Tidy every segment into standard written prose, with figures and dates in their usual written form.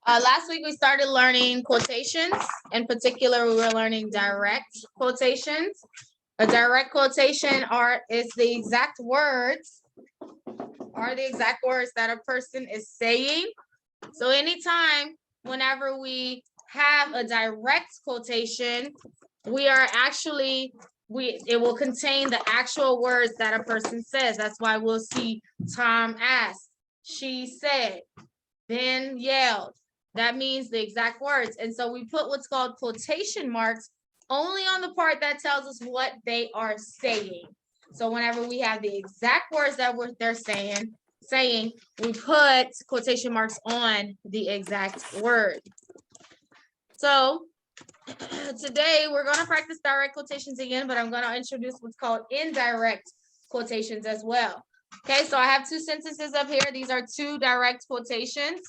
Last week we started learning quotations. In particular, we were learning direct quotations. A direct quotation is the exact words that a person is saying. So anytime, whenever we have a direct quotation, it will contain the actual words that a person says. That's why we'll see Tom asked, she said, Ben yelled. That means the exact words. And so we put what's called quotation marks only on the part that tells us what they are saying. So whenever we have the exact words that they're saying, we put quotation marks on the exact word. So today we're going to practice direct quotations again, but I'm going to introduce what's called indirect quotations as well. Okay, so I have two sentences up here. These are two direct quotations.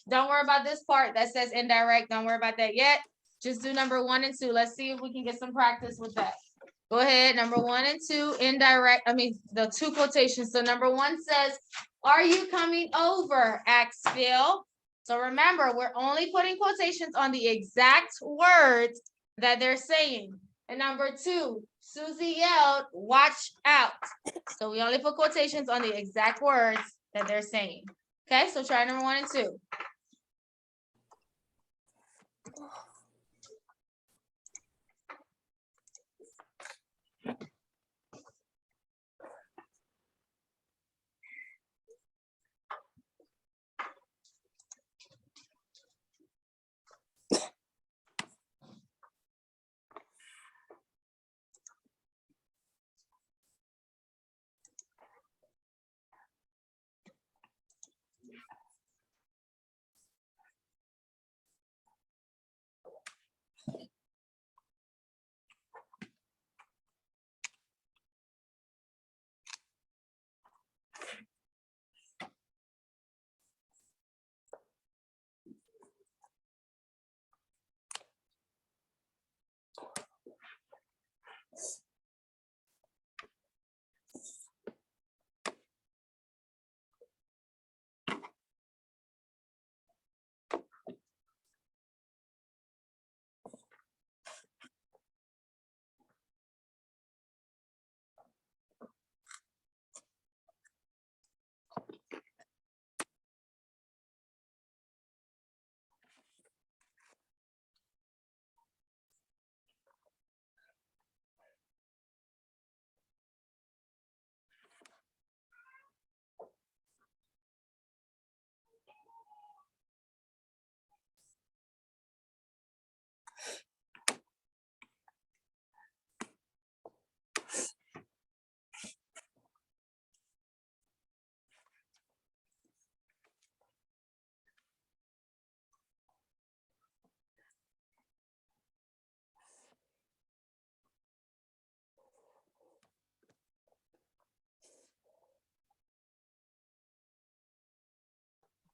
Don't worry about this part that says indirect. Don't worry about that yet. Just do number 1 and 2. Let's see if we can get some practice with that. Go ahead, number 1 and 2, the two quotations. So number 1 says, "Are you coming over?" asked Phil. So remember, we're only putting quotations on the exact words that they're saying. And number 2, Susie yelled, "Watch out." So we only put quotations on the exact words that they're saying. Okay, so try number 1 and 2.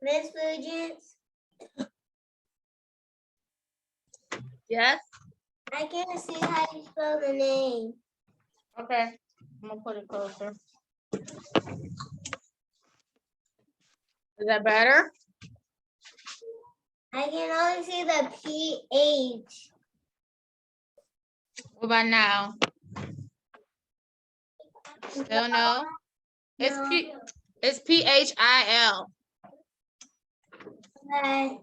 Miss Virgins? Yes? I can't see how you spell the name. Okay, I'm gonna put it closer. Is that better? I can only see the PH. What about now? Still no? It's PHIL. Okay.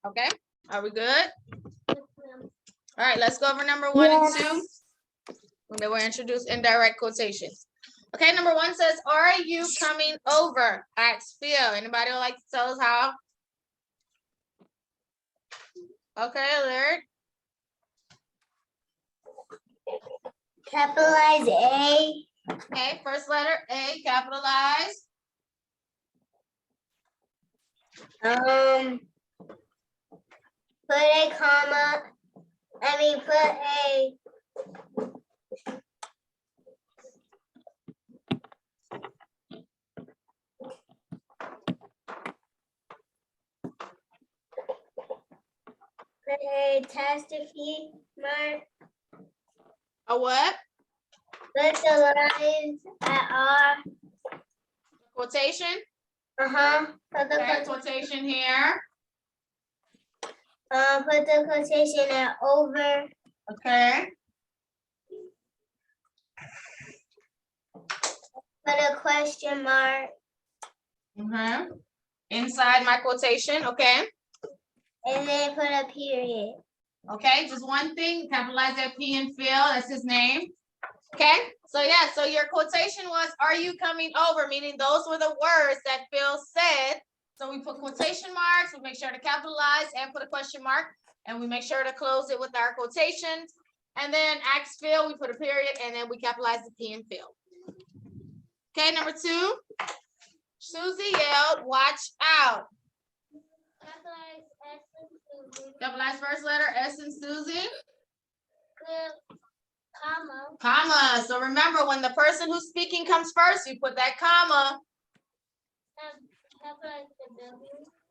Okay, are we good? All right, let's go over number 1 and 2. And then we'll introduce indirect quotations. Okay, number 1 says, are you coming over? Ask Phil. Anybody would like to tell us how? Okay, Lyric. Capitalize A. Okay, first letter A, capitalize. Put a comma. Put a. Put a apostrophe mark. A what? Put the lines at R. Quotation. Put the Okay, quotation here. Put the quotation at over. Okay. Put a question mark. Inside my quotation, okay. And then put a period. Okay, just one thing, capitalize that P and Phil, that's his name. Okay, so yeah, so your quotation was, are you coming over? Meaning those were the words that Phil said. So we put quotation marks, we make sure to capitalize and put a question mark, and we make sure to close it with our quotations. And then ask Phil, we put a period, and then we capitalize the P and Phil. Okay, number 2. Susie yelled, watch out. Capitalize first letter S in Susie. Comma. So remember, when the person who's speaking comes first, you put that comma.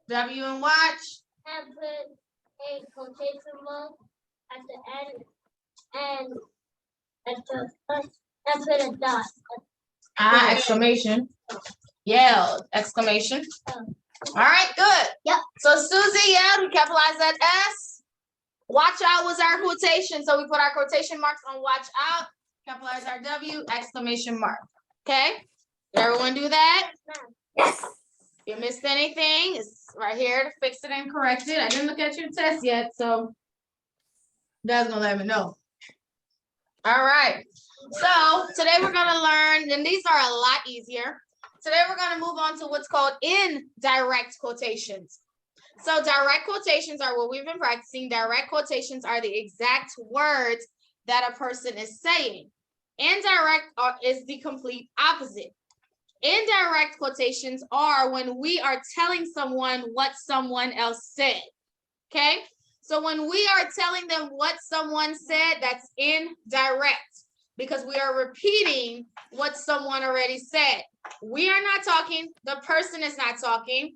W and watch. And put a quotation mark at the end and put a dot. Exclamation. Yelled, exclamation. All right, good. Yep. So Susie yelled, we capitalize that S. Watch out was our quotation. So we put our quotation marks on watch out, capitalize our W, exclamation mark. Okay? Did everyone do that? Yes. If you missed anything, it's right here to fix it and correct it. I didn't look at your test yet, so Dad's gonna let me know. All right. So today we're gonna learn, and these are a lot easier. Today we're gonna move on to what's called indirect quotations. So direct quotations are what we've been practicing. Direct quotations are the exact words that a person is saying. Indirect is the complete opposite. Indirect quotations are when we are telling someone what someone else said. Okay? So when we are telling them what someone said, that's indirect because we are repeating what someone already said. We are not talking, the person is not talking.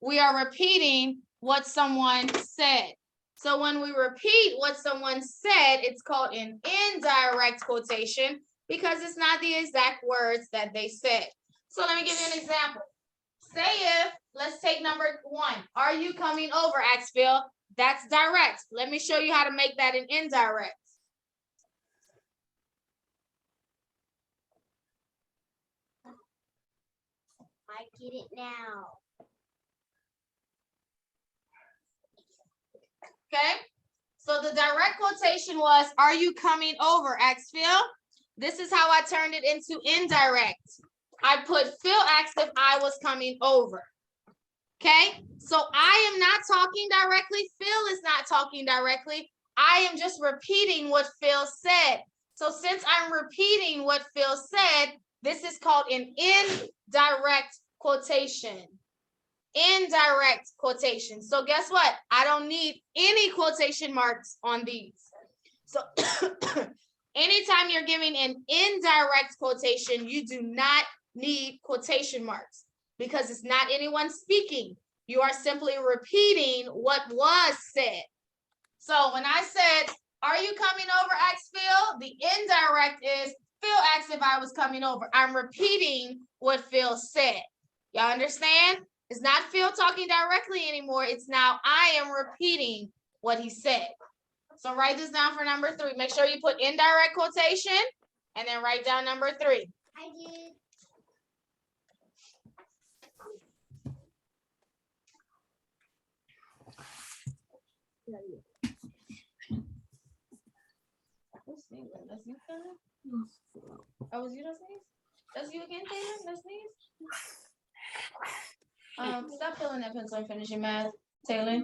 We are repeating what someone said. So when we repeat what someone said, it's called an indirect quotation because it's not the exact words that they said. So let me give you an example. Say if, let's take number 1. Are you coming over, asked Phil? That's direct. Let me show you how to make that an indirect. I get it now. Okay? So the direct quotation was, are you coming over, asked Phil? This is how I turned it into indirect. I put Phil asked if I was coming over. Okay? So I am not talking directly. Phil is not talking directly. I am just repeating what Phil said. So since I'm repeating what Phil said, this is called an indirect quotation. Indirect quotation. So guess what? I don't need any quotation marks on these. So anytime you're giving an indirect quotation, you do not need quotation marks because it's not anyone speaking. You are simply repeating what was said. So when I said, are you coming over, asked Phil? The indirect is, Phil asked if I was coming over. I'm repeating what Phil said. Y'all understand? It's not Phil talking directly anymore. It's now I am repeating what he said. So write this down for number 3. Make sure you put indirect quotation and then write down number 3. I did. Who's sneezing? That's you, Taylor? Oh, was you that sneeze? That's you again, Taylor? That sneeze? Stop filling that pencil and finish your math, Taylor.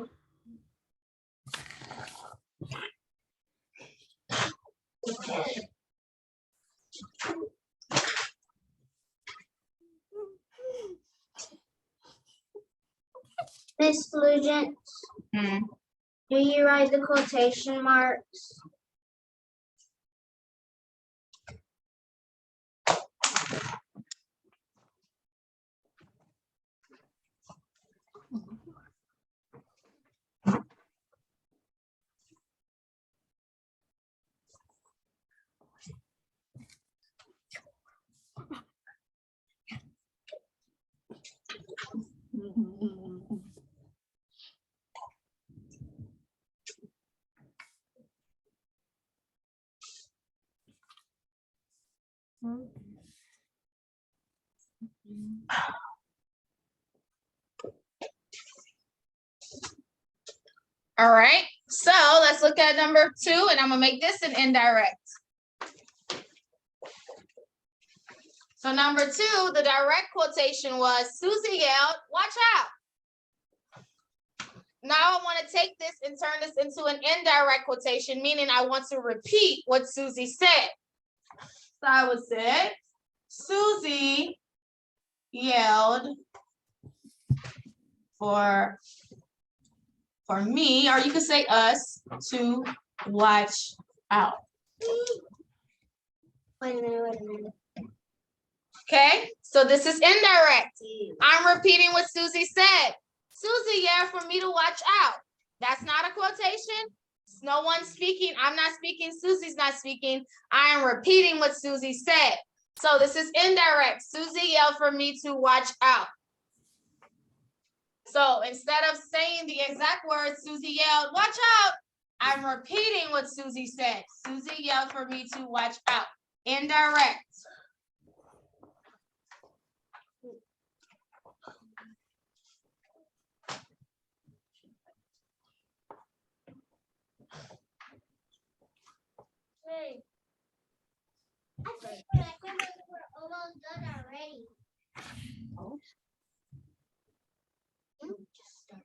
Miss Flugent, do you write the quotation marks? All right, so let's look at number 2, and I'm gonna make this an indirect. So number 2, the direct quotation was, Susie yelled, "Watch out." Now I want to take this and turn this into an indirect quotation, meaning I want to repeat what Susie said. So I would say, Susie yelled for me, or you could say us, to watch out. Wait a minute. Okay, so this is indirect. I'm repeating what Susie said. Susie yelled for me to watch out. That's not a quotation. No one's speaking. I'm not speaking. Susie's not speaking. I am repeating what Susie said. So this is indirect. Susie yelled for me to watch out. So instead of saying the exact words, Susie yelled, "Watch out," I'm repeating what Susie said. Susie yelled for me to watch out. Indirect. Hey. I think we're almost done already. Oh. Just start.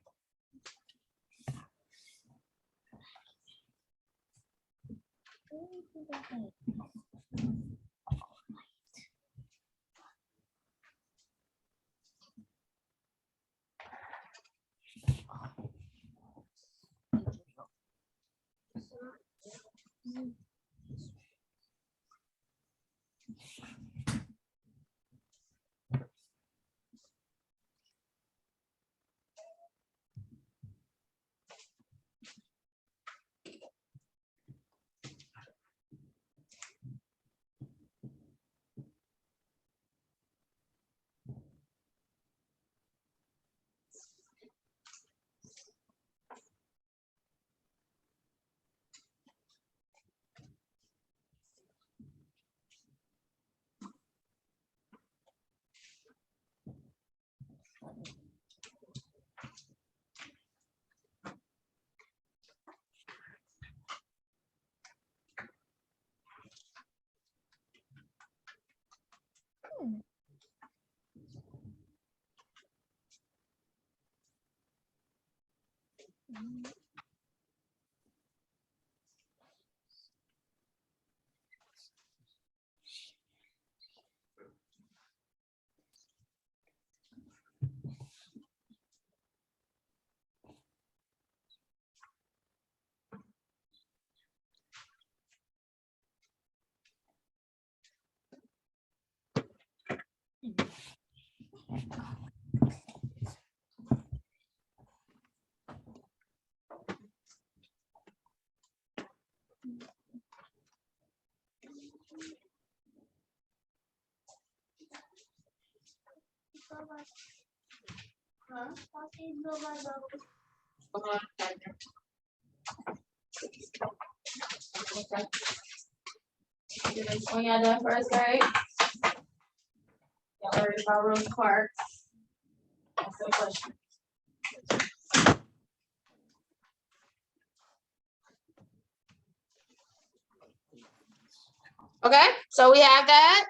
When y'all done first grade, y'all worried about Rosa Parks. That's the question. Okay, so we have that.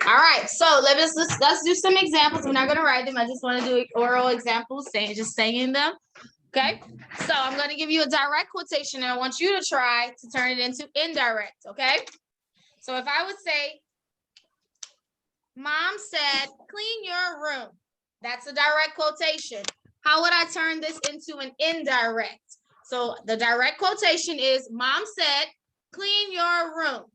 All right, so let's do some examples. We're not gonna write them. I just want to do oral examples, saying them. Okay, so I'm gonna give you a direct quotation, and I want you to try to turn it into indirect. Okay, so if I would say, "Mom said, clean your room," that's a direct quotation. How would I turn this into an indirect? So the direct quotation is, "Mom said, clean your room."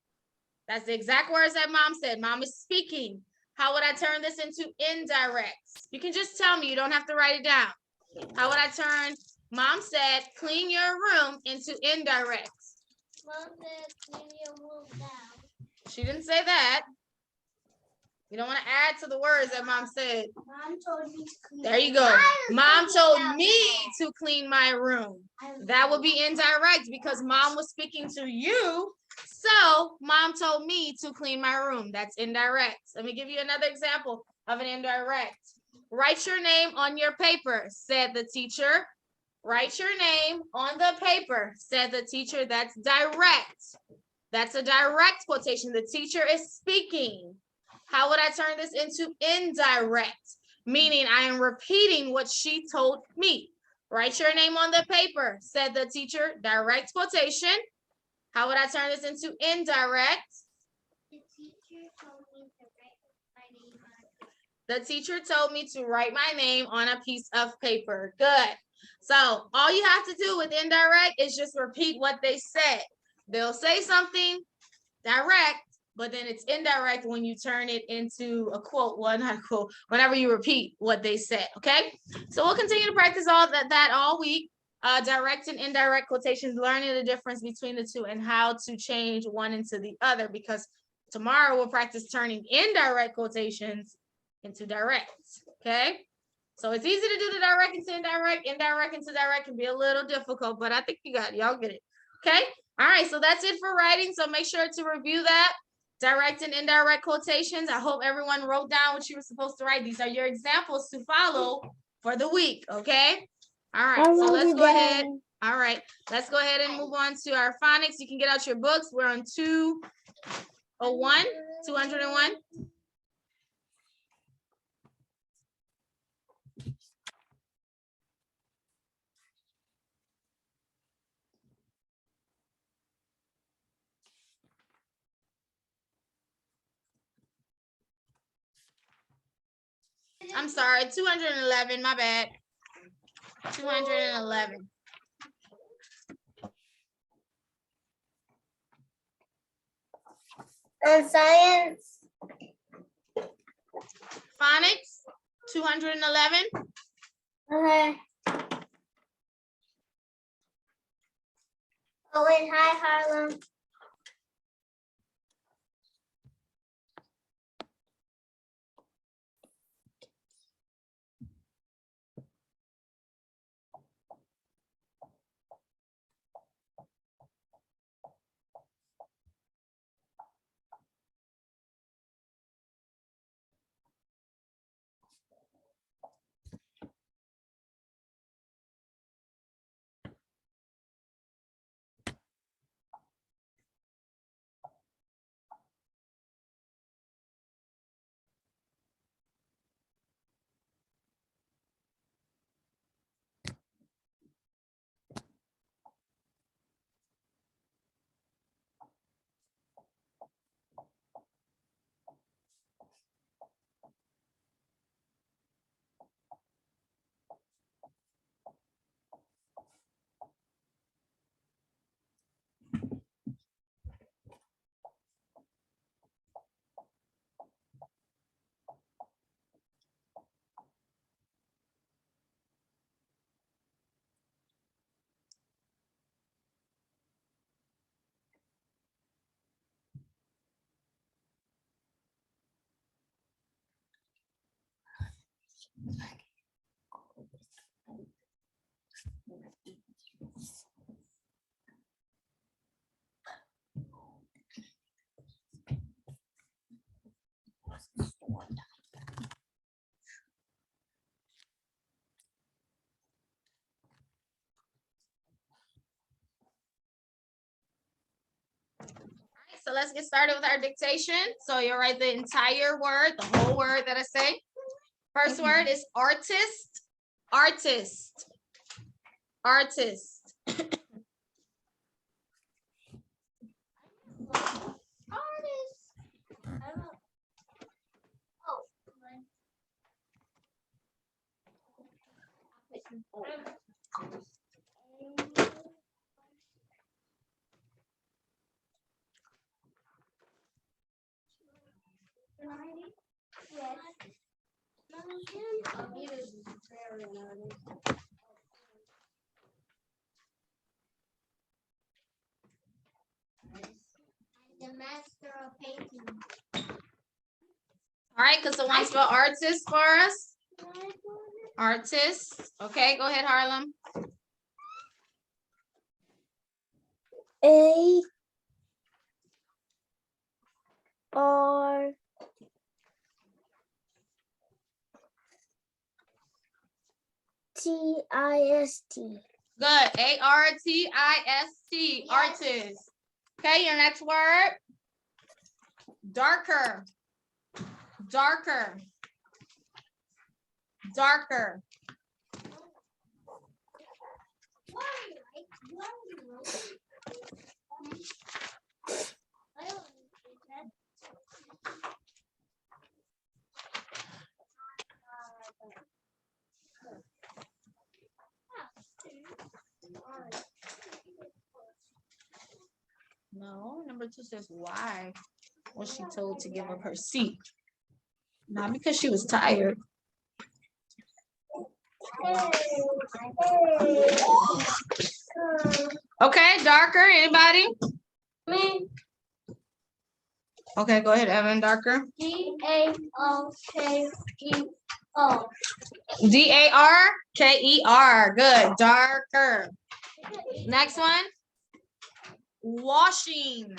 That's the exact words that mom said. Mom is speaking. How would I turn this into indirect? You can just tell me. You don't have to write it down. How would I turn "Mom said, clean your room" into indirect? Mom said, clean your room down. She didn't say that. You don't want to add to the words that mom said. Mom told me to clean. There you go. Mom told me to clean my room. That would be indirect because mom was speaking to you. So mom told me to clean my room. That's indirect. Let me give you another example of an indirect. "Write your name on your paper," said the teacher. Write your name on the paper, said the teacher. That's direct. That's a direct quotation. The teacher is speaking. How would I turn this into indirect? Meaning I am repeating what she told me. "Write your name on the paper," said the teacher. Direct quotation. How would I turn this into indirect? The teacher told me to write my name on. The teacher told me to write my name on a piece of paper. Good. So all you have to do with indirect is just repeat what they said. They'll say something direct, but then it's indirect when you turn it into a quote. Well, not a quote, whenever you repeat what they said. Okay, so we'll continue to practice all that all week. Direct and indirect quotations, learning the difference between the two and how to change one into the other, because tomorrow we'll practice turning indirect quotations into direct. Okay, so it's easy to do the direct into indirect. Indirect into direct can be a little difficult, but I think you got it. Y'all get it. Okay. All right, so that's it for writing. So make sure to review that. Direct and indirect quotations. I hope everyone wrote down what you were supposed to write. These are your examples to follow for the week, okay? All right, so let's go ahead. All right, let's go ahead and move on to our phonics. You can get out your books. We're on 201, 201. I'm sorry, 211, my bad. 211. Science. Phonics, 211. Okay. Oh, wait, hi, Harlem. so let's get started with our dictation. So you'll write the entire word, the whole word that I say. First word is artist, artist, artist. The master of painting. All right, because someone spell artist for us. Artist. Okay, go ahead, Harlem. ARTIST. Good. ARTIST. Artist. Okay, your next word. Darker. Darker. Darker. No, number 2 says why was she told to give up her seat? Not because she was tired. Okay, darker. Anybody? Me. Okay, go ahead, Evan. Darker. DARKER. DARKER. Good. Darker. Next one. Washing.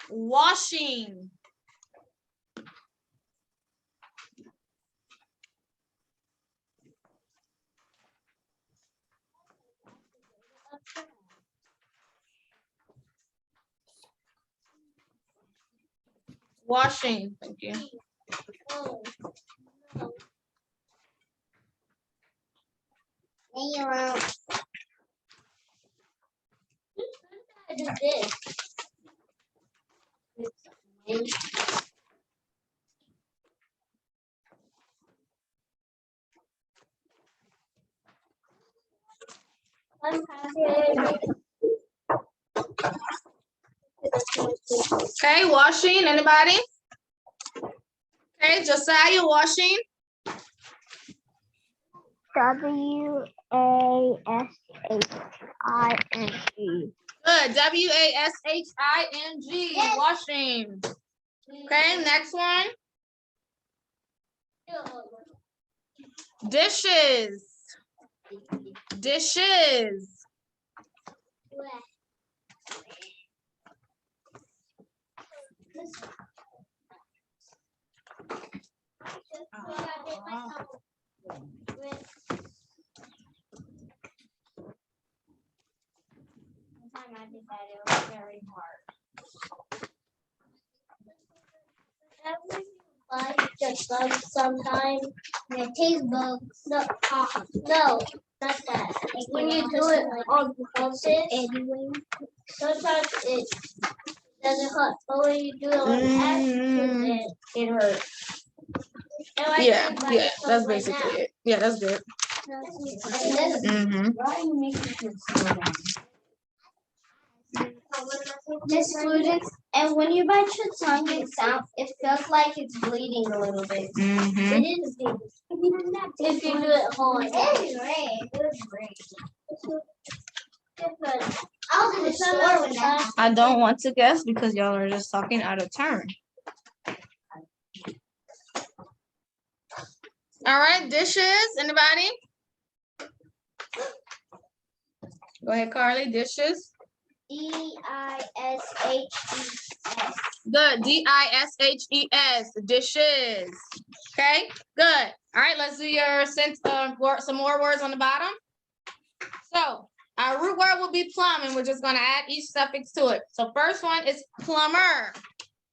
Washing. Washing. Thank you. I did this. Okay, washing. Anybody? Okay, Josiah, washing. WASHING. Good. WASHING. Washing. Okay, next one. Dishes. Dishes. I decided it was very hard. Like just bugs sometimes. It tastes bugs. No, no, not that. Like when you do it on purpose, anyway. Sometimes it doesn't hurt, but when you do it on accident, it hurts. Yeah, that's basically it. Yeah, that's good. Mm-hmm. Why are you making it so long? Just students, and when you bite your tongue, it feels like it's bleeding a little bit. Mm-hmm. It is bleeding. If you do it hard. It's great. I'll do it slow with that. I don't want to guess because y'all are just talking out of turn. All right, dishes. Anybody? Go ahead, Carly. Dishes. DISHES. Good. DISHES. Dishes. Okay. Good. All right. Let's do your some more words on the bottom. So Our root word will be plum, and we're just going to add each suffix to it. So first one is plumber.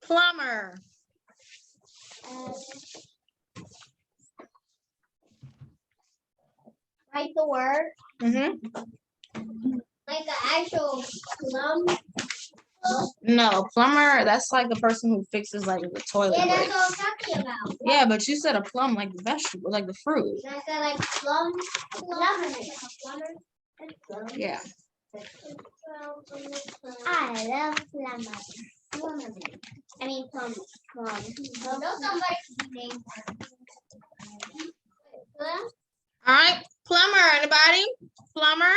Plumber. Write the word. Like the actual plum. No, plumber, that's like the person who fixes like the toilet. Yeah, that's breaks. what I'm talking about. Yeah, but you said a plum like the vegetable, like the fruit. I said like plum. Plumber. Yeah. I love plumber. I mean plum. No, somebody's name. All right, plumber, anybody? Plumber?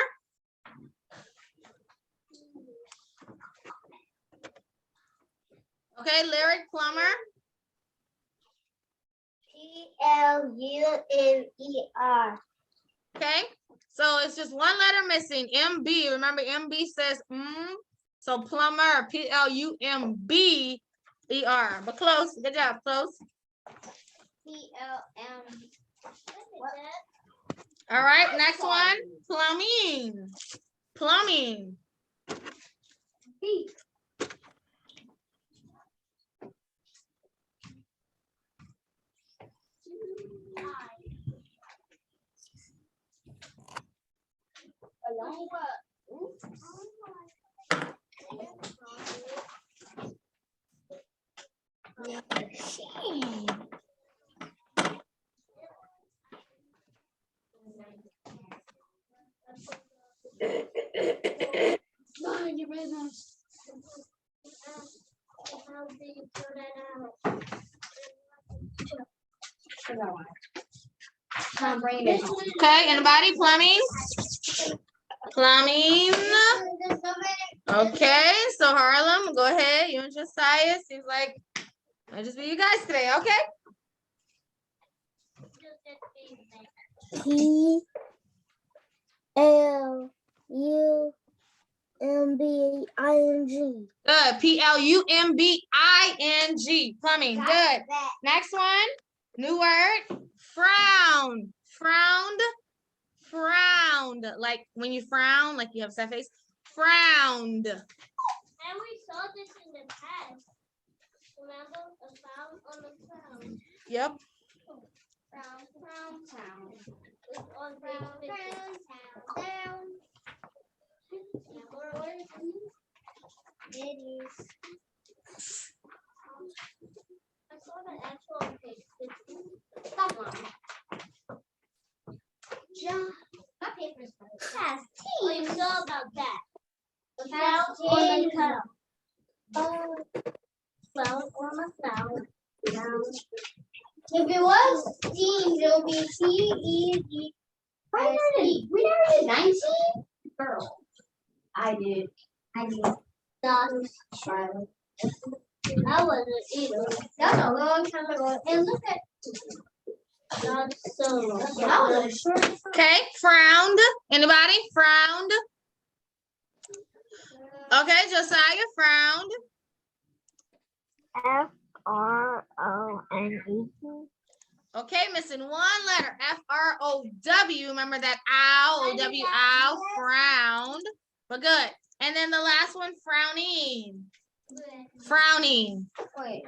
Okay, lyric, plumber. Plumer. Okay, so it's just one letter missing, MB. Remember, MB says so plumber, PLUMBER. But close, good job, close. PLM. All right, next one, plumbing. Plumbing. B. Mind your business. How do you throw that out? Okay, anybody? Plumbing? Plumbing. Okay, so Harlem, go ahead. You and Josiah. Seems like I'll just be you guys today, okay? PLUMBING. Good. PLUMBING. Plumbing. Good. Next one. New word. Frown. Frowned. Frowned. Like when you frown, like you have a sad face. Frowned. And we saw this in the past. Remember a frown on the frown. Yep. Frown, frown, frown. It's on frown, frown, down. It is. I saw the actual page 15. Stop one. John, my paper's fast. Oh, you saw about that. The frown on the cup. Oh, flower on a flower. If it was teams, it would be TEE. We never did 19? Girl. I did. Not Charlotte. I wasn't either. That's a long time ago. And look at not so long. That was a short. Okay. Frowned. Anybody? Frowned. Okay, Josiah, frowned. FRONE. Okay, missing one letter. FROW. Remember that owl, O-W, owl, frowned. But good. And then the last one, frowning. Frowning. Wait.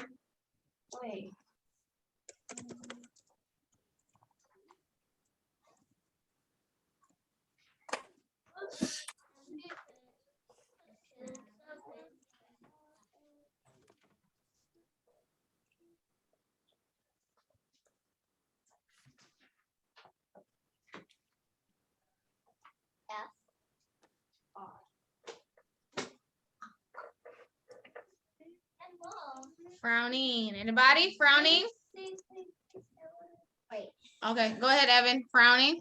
Frowning. Anybody? Frowning? Wait. Okay, go ahead, Evan. Frowning.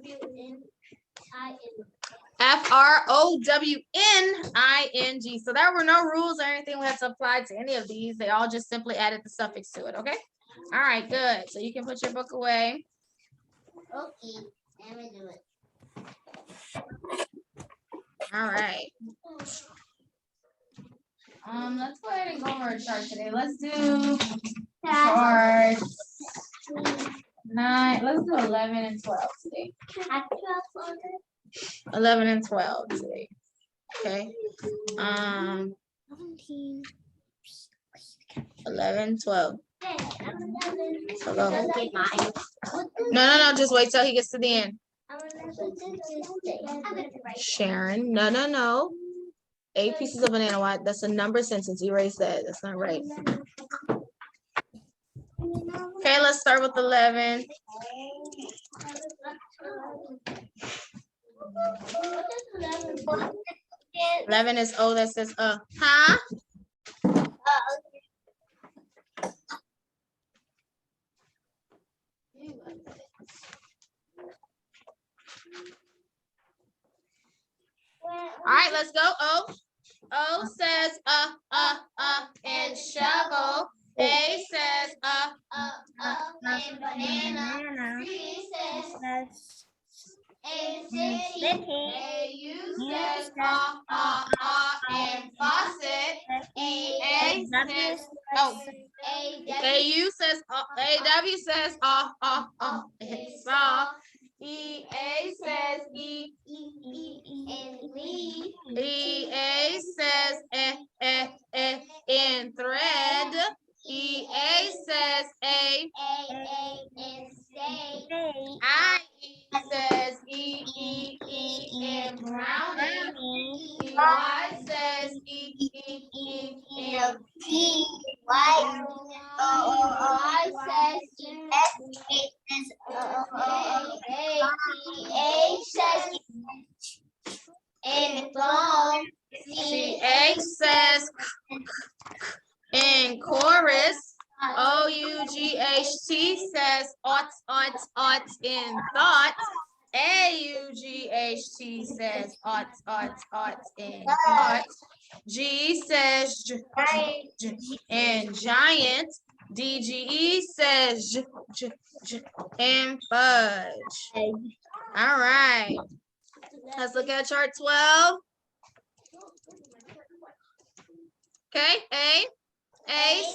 FROWNING. So there were no rules or anything we had to apply to any of these. They all just simply added the suffix to it, okay? All right, good. So you can put your book away. Okay, let me do it. All right. Let's go ahead and go over a chart today. Let's do charts 9. Let's do 11 and 12 today. 11 and 12 today. Okay. 11, 12. So go. No, just wait till he gets to the end. Sharon, no. 8 pieces of banana. Why? That's a number sentence. Erase that. That's not right. Okay, let's start with 11. 11 is O that says huh? All right, let's go. O says and shovel. A says and banana. B says and city. A-U says and faucet. A says A-U says A-W says and saw. E-A says and lead. E-A says and thread. E-A says A and stay. I-E says and brownie. E-Y says and tea. Y says A says and phone. C-H says in chorus. O-U-G-H-T says ought in thought. A-U-G-H-T says ought in thought. G says and giant. D-G-E says and fudge. All right. Let's look at chart 12. Okay, A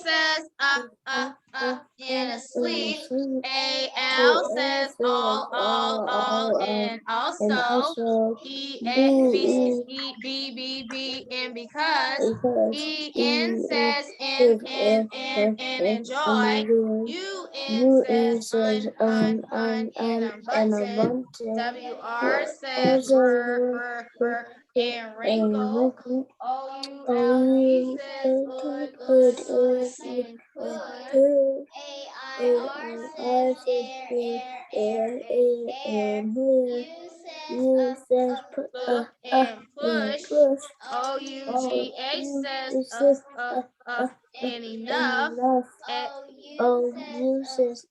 says and asleep. A-L says all and also. B and because. E-N says and enjoy. U-N says un and abundant. W-R says and wrinkle. O-U-L-E says good and good. A-I-R says air and here. U says look and push. O-U-G-H says and enough. O-U says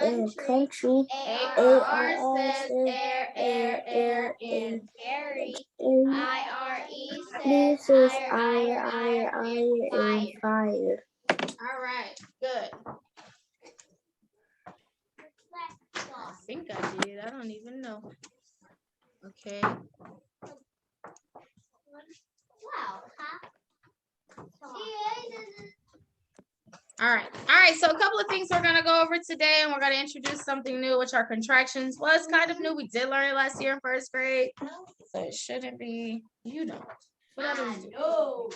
and country. A-R-R says air and carry. I-R-E says I and fire. All right, good. I think I did. I don't even know. Okay. Wow. All right, so a couple of things we're going to go over today, and we're going to introduce something new, which are contractions. Well, it's kind of new. We did learn it last year in first grade, so it shouldn't be, you don't. What others do? All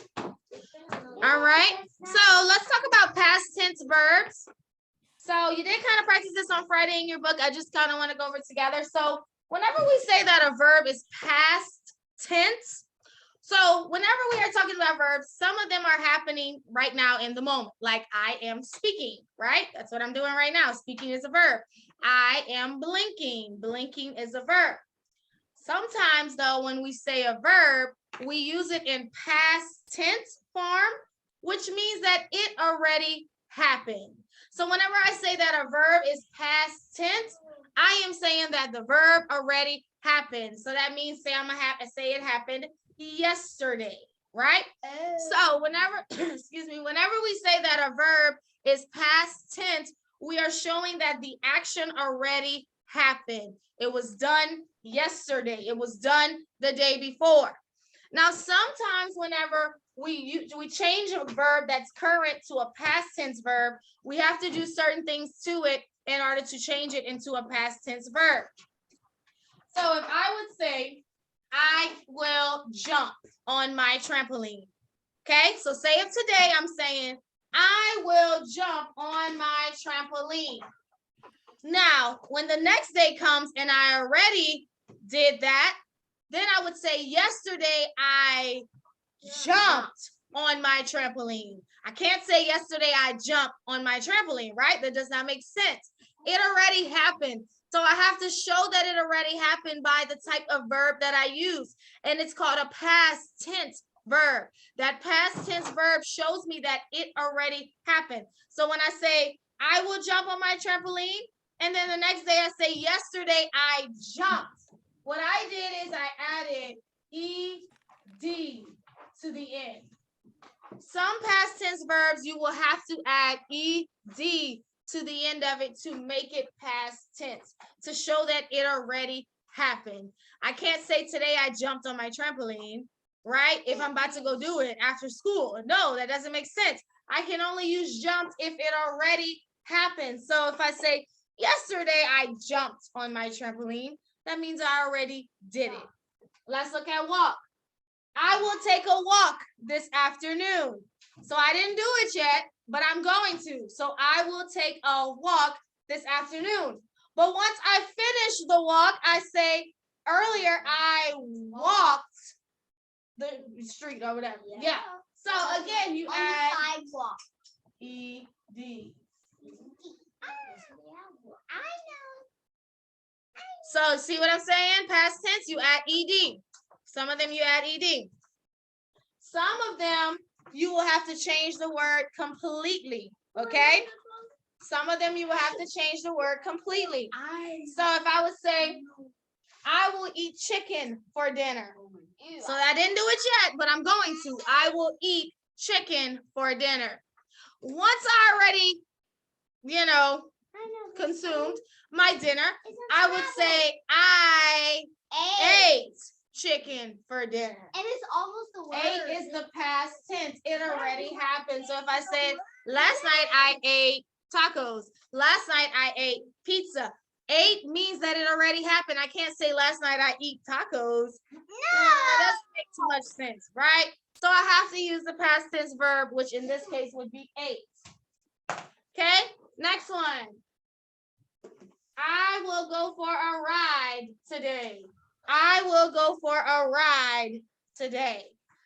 right, so let's talk about past tense verbs. So you did kind of practice this on Friday in your book. I just kind of want to go over it together. So whenever we say that a verb is past tense, so whenever we are talking about verbs, some of them are happening right now in the moment. Like I am speaking, right? That's what I'm doing right now. Speaking is a verb. I am blinking. Blinking is a verb. Sometimes though, when we say a verb, we use it in past tense form, which means that it already happened. So whenever I say that a verb is past tense, I am saying that the verb already happened. So that means say I'm gonna have to say it happened yesterday, right? So whenever, whenever we say that a verb is past tense, we are showing that the action already happened. It was done yesterday. It was done the day before. Now, sometimes whenever we change a verb that's current to a past tense verb, we have to do certain things to it in order to change it into a past tense verb. So if I would say, I will jump on my trampoline. Okay, so say if today I'm saying, I will jump on my trampoline. Now, when the next day comes and I already did that, then I would say, yesterday I jumped on my trampoline. I can't say yesterday I jumped on my trampoline, right? That does not make sense. It already happened. So I have to show that it already happened by the type of verb that I use. And it's called a past tense verb. That past tense verb shows me that it already happened. So when I say, I will jump on my trampoline, and then the next day I say, yesterday I jumped. What I did is I added ed to the end. Some past tense verbs, you will have to add ed to the end of it to make it past tense, to show that it already happened. I can't say today I jumped on my trampoline, right? If I'm about to go do it after school. No, that doesn't make sense. I can only use jumped if it already happened. So if I say, yesterday I jumped on my trampoline, that means I already did it. Let's look at walk. I will take a walk this afternoon. So I didn't do it yet, but I'm going to. So I will take a walk this afternoon. But once I finish the walk, I say, earlier I walked the street or whatever. Yeah. So again, you add sidewalk. ed. I know. So see what I'm saying? Past tense, you add ed. Some of them you add ed. Some of them you will have to change the word completely. Okay? Some of them you will have to change the word completely. So if I would say, I will eat chicken for dinner. So I didn't do it yet, but I'm going to. I will eat chicken for dinner. Once I already, consumed my dinner, I would say, I ate chicken for dinner. And it's almost the word. Ate is the past tense. It already happened. So if I said, last night I ate tacos. Last night I ate pizza. Ate means that it already happened. I can't say last night I eat tacos. No, that doesn't make too much sense, right? So I have to use the past tense verb, which in this case would be ate. Okay, next one. I will go for a ride today. I will go for a ride today.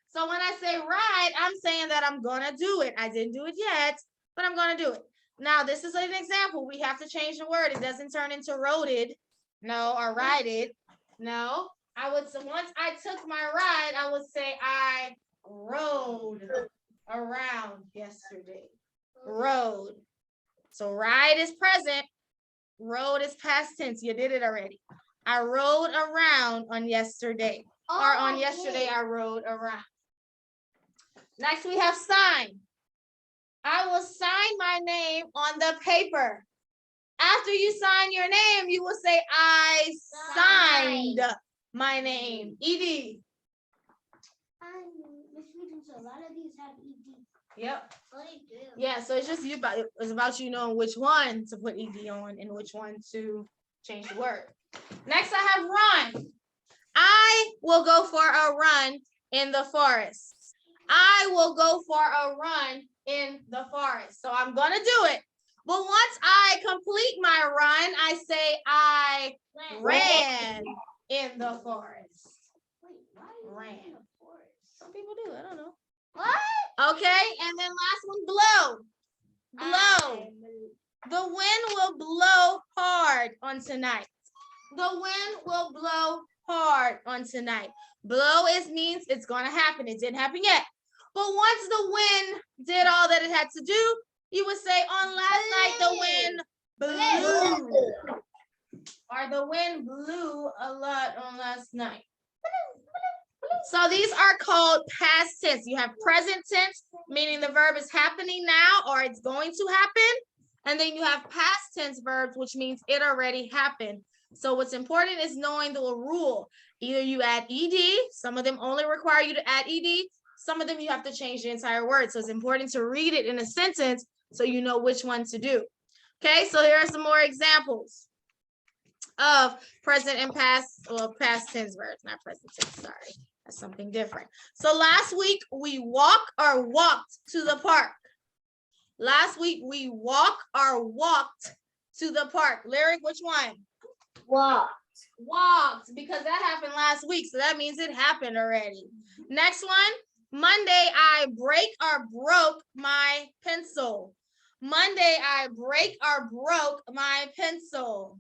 So when I say ride, I'm saying that I'm gonna do it. I didn't do it yet, but I'm gonna do it. Now, this is an example. We have to change the word. It doesn't turn into roaded, no, or rided. No, once I took my ride, I would say I rode around yesterday. Rode. So ride is present. Rode is past tense. You did it already. I rode around on yesterday. Or on yesterday, I rode around. Next, we have sign. I will sign my name on the paper. After you sign your name, you will say, I signed my name. Ed. So a lot of these have ed. Yep. Oh, they do. Yeah, so it's just it's about you knowing which one to put ed on and which one to change the word. Next, I have run. I will go for a run in the forest. I will go for a run in the forest. So I'm going to do it. But once I complete my run, I say I ran in the forest. Wait, why Ran. in the forest? Some people do. I don't know. What? Okay. And then last one, blow. Blow. The wind will blow hard on tonight. The wind will blow hard on tonight. Blow means it's going to happen. It didn't happen yet. But once the wind did all that it had to do, you would say on last night the wind blew. Or the wind blew a lot on last night. So these are called past tense. You have present tense, meaning the verb is happening now or it's going to happen. And then you have past tense verbs, which means it already happened. So what's important is knowing the rule. Either you add ed, some of them only require you to add ed, some of them you have to change the entire word. So it's important to read it in a sentence so you know which one to do. Okay, so here are some more examples. of present and past, well, past tense verbs, not present tense, sorry. That's something different. So last week we walked to the park. Last week we walked to the park. Lyric, which one? Walked, because that happened last week, so that means it happened already. Next one, Monday I broke my pencil. Monday I broke my pencil.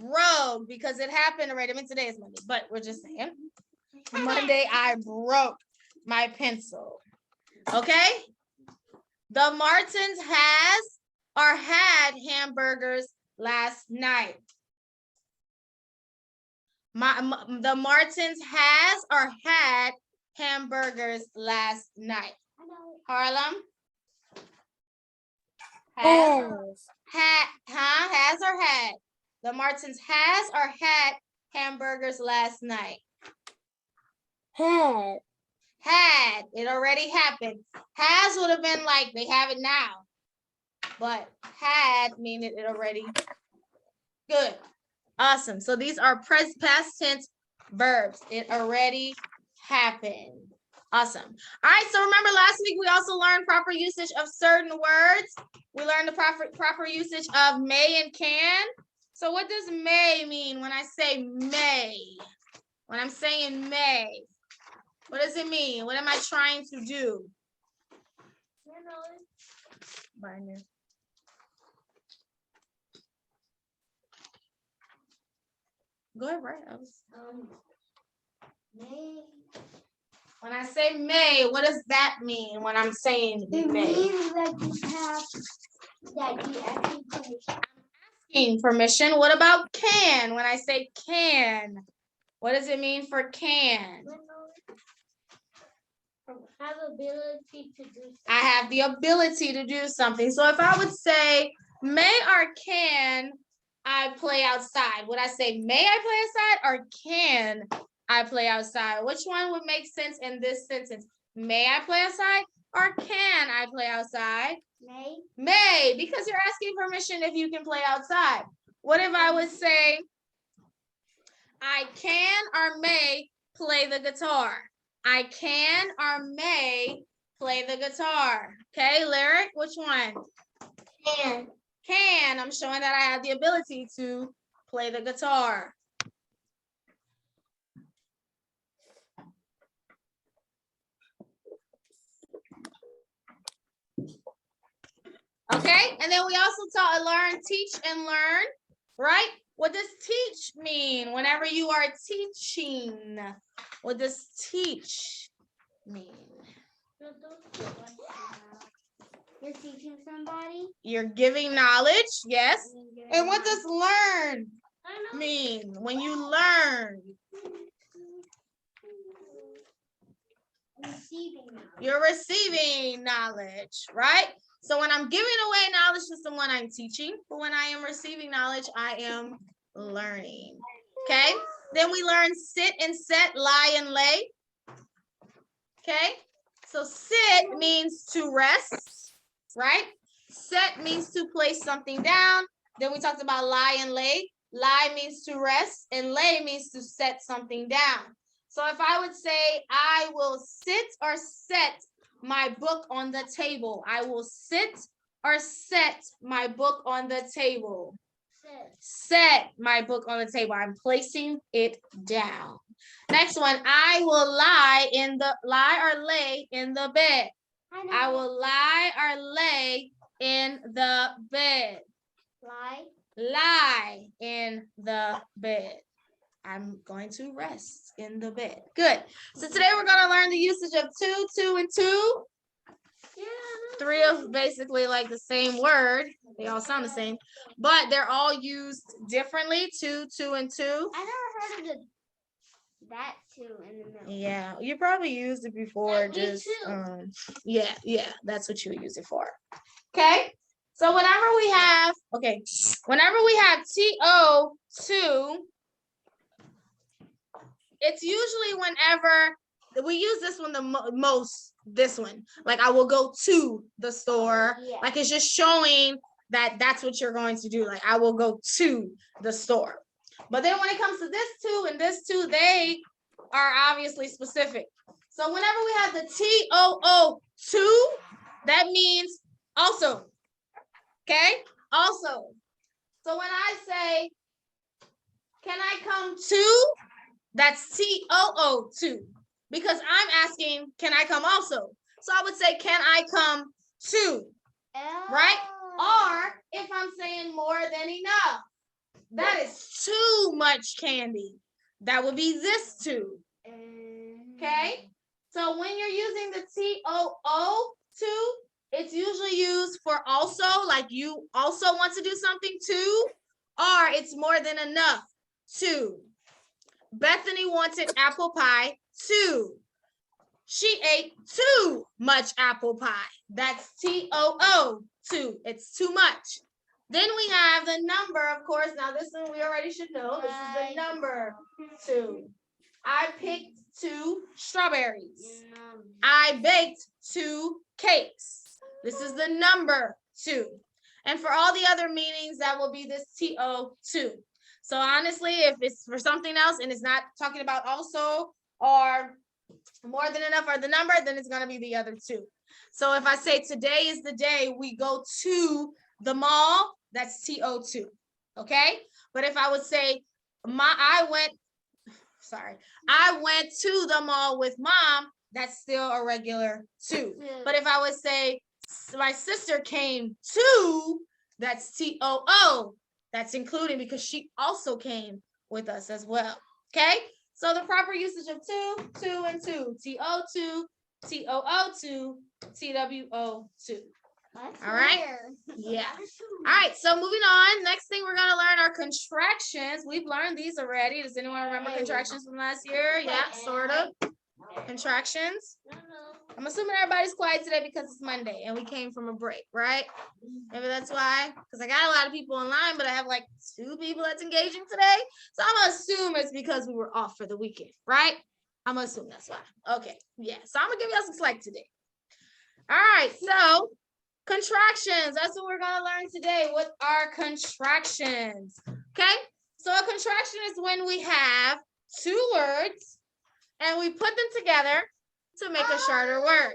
Broke, because it happened already. I mean, today is Monday, but we're just saying. Monday I broke my pencil. Okay? The Martins had hamburgers last night. The Martins had hamburgers last night. Harlem? Has or had? The Martins has or had hamburgers last night? Had. It already happened. Has would have been like they have it now. But had meaning it already. Good. Awesome. So these are past tense verbs. It already happened. Awesome. All right. So remember last week we also learned proper usage of certain words. We learned the proper usage of may and can. So what does may mean when I say may? When I'm saying may, what does it mean? What am I trying to do? Go ahead, right? May. When I say may, what does that mean when I'm saying It may? means that you actually permission. Asking permission. What about can? When I say can, what does it mean for can? Have ability to do something. I have the ability to do something. So if I would say may or can I play outside, would I say may I play outside or can I play outside? Which one would make sense in this sentence? May I play outside or can I play outside? May. May, because you're asking permission if you can play outside. What if I would say I can or may play the guitar? I can or may play the guitar. Okay, lyric, which one? Can. Can. I'm showing that I have the ability to play the guitar. Okay, and then we also learn teach and learn, right? What does teach mean whenever you are teaching? What does teach mean? You're teaching somebody? You're giving knowledge, yes. And what does learn mean when you learn? Receiving knowledge. You're receiving knowledge, right? So when I'm giving away knowledge to someone, I'm teaching. But when I am receiving knowledge, I am learning. Okay? Then we learn sit and set, lie and lay. Okay? So sit means to rest, right? Set means to place something down. Then we talked about lie and lay. Lie means to rest, and lay means to set something down. So if I would say, I will sit or set my book on the table. I will sit or set my book on the table. Set my book on the table. I'm placing it down. Next one, I will lie or lay in the bed. I will lie or lay in the bed. Lie in the bed. I'm going to rest in the bed. Good. So today we're going to learn the usage of two, two, and two. Three of basically like the same word. They all sound the same, but they're all used differently. Two, two, and two. I never heard of that two in the middle. Yeah, you probably used it before. Just yeah, that's what you would use it for. Okay. So whenever we have TO2, it's usually whenever we use this one the most. This one, like I will go to the store. Yeah. Like it's just showing that's what you're going to do. Like, I will go to the store. But then when it comes to this two and this two, they are obviously specific. So whenever we have the TOO to, that means also. Okay? Also. So when I say, can I come to? That's TOO to. Because I'm asking, can I come also? So I would say, can I come to? Right? Or if I'm saying more than enough, that is too much candy. That would be this too. Okay? So when you're using the TOO to, it's usually used for also, like you also want to do something too, or it's more than enough too. Bethany wanted apple pie too. She ate too much apple pie. That's TOO, too. It's too much. Then we have the number, of course. Now this one we already should know. This is the number 2. I picked 2 strawberries. I baked 2 cakes. This is the number 2. And for all the other meanings, that will be this TO2. So honestly, if it's for something else and it's not talking about also or more than enough or the number, then it's going to be the other 2. So if I say today is the day we go to the mall, that's TO2. Okay? But if I would say I went to the mall with mom, that's still a regular 2. But if I would say my sister came to, that's TOO. That's including because she also came with us as well. Okay? So the proper usage of 2, 2, and 2. TO2, TOO2, TWO2. All right? Yeah. All right, so moving on. Next thing we're going to learn are contractions. We've learned these already. Does anyone remember contractions from last year? Yeah, sort of. Contractions. I'm assuming everybody's quiet today because it's Monday and we came from a break, right? Maybe that's why. Because I got a lot of people online, but I have like 2 people that's engaging today. So I'm going to assume it's because we were off for the weekend, right? I'm going to assume that's why. Okay, yeah. So I'm going to give y'all some slack today. All right, so contractions. That's what we're going to learn today. What are contractions? Okay, so a contraction is when we have 2 words and we put them together to make a shorter word.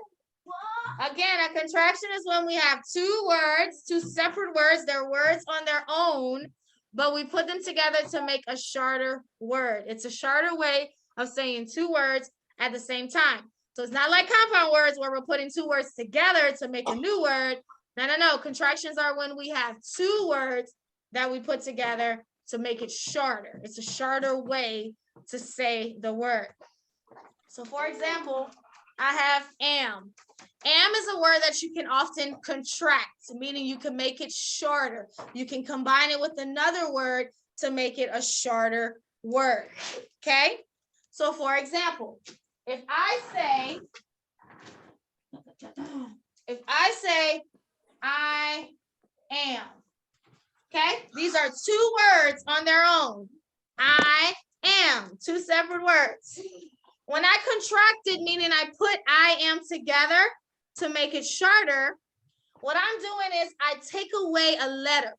Again, a contraction is when we have 2 words, 2 separate words. They're words on their own, but we put them together to make a shorter word. It's a shorter way of saying 2 words at the same time. So it's not like compound words where we're putting 2 words together to make a new word. No. Contractions are when we have 2 words that we put together to make it shorter. It's a shorter way to say the word. So for example, I have am. Am is a word that you can often contract, meaning you can make it shorter. You can combine it with another word to make it a shorter word. Okay? So for example, if I say I am, okay? These are 2 words on their own. I am, 2 separate words. When I contracted, meaning I put I am together to make it shorter, what I'm doing is I take away a letter.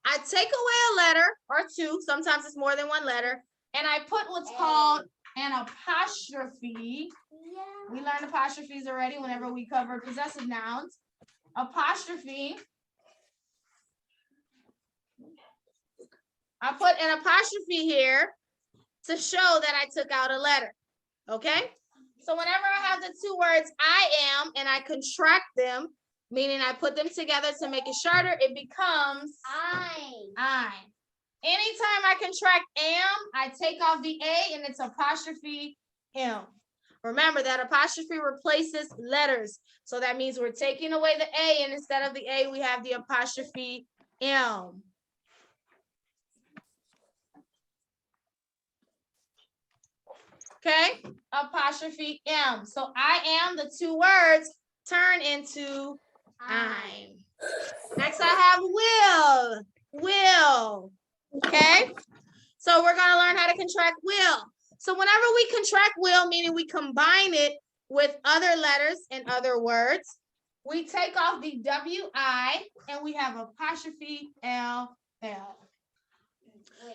I take away a letter or 2, sometimes it's more than 1 letter, and I put what's called an apostrophe. Yeah. We learned apostrophes already whenever we covered possessive nouns. Apostrophe. I put an apostrophe here to show that I took out a letter. Okay? So whenever I have the 2 words I am and I contract them, meaning I put them together to make it shorter, it becomes I. Anytime I contract am, I take off the A and it's apostrophe M. Remember that apostrophe replaces letters. So that means we're taking away the A and instead of the A, we have the apostrophe M. Okay, apostrophe M. So I am, the 2 words turn into I'm. Next I have will. Will. Okay, so we're going to learn how to contract will. So whenever we contract will, meaning we combine it with other letters and other words, we take off the WI and we have apostrophe LL.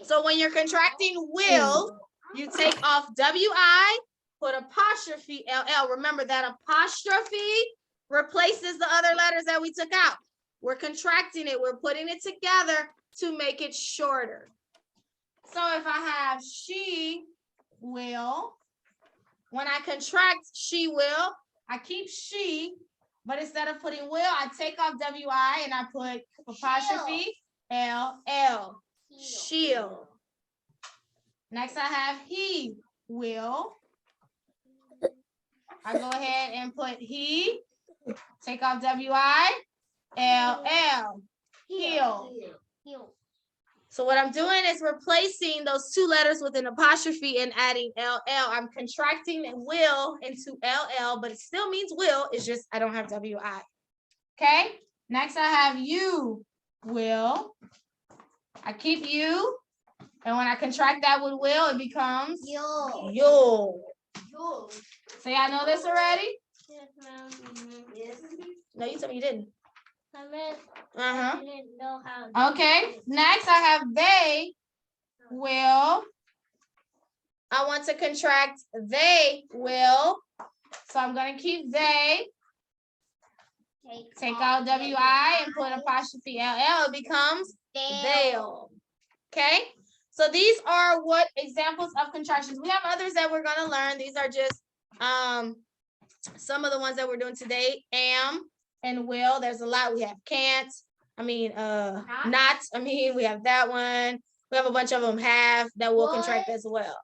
So when you're contracting will, you take off WI, put apostrophe LL. Remember that apostrophe replaces the other letters that we took out. We're contracting it. We're putting it together to make it shorter. So if I have she will, when I contract she will, I keep she, but instead of putting will, I take off WI and I put apostrophe LL. She'll. Next I have he will. I go ahead and put he, take off WI, LL. He'll. So what I'm doing is replacing those two letters with an apostrophe and adding LL. I'm contracting will into LL, but it still means will. It's just I don't have WI. Okay. Next I have you will. I keep you. And when I contract that with will, it becomes you'll. So y'all know this already? Yes, ma'am. Yes. No, you told me you didn't. I didn't know how. Okay. Next, I have they will. I want to contract they will. So I'm going to keep they. Take out WI and put apostrophe LL. It becomes they'll. Okay. So these are what examples of contractions. We have others that we're going to learn. These are just some of the ones that we're doing today. Am and will. There's a lot. We have can't. Not. We have that one. We have a bunch of them have that will contract as well.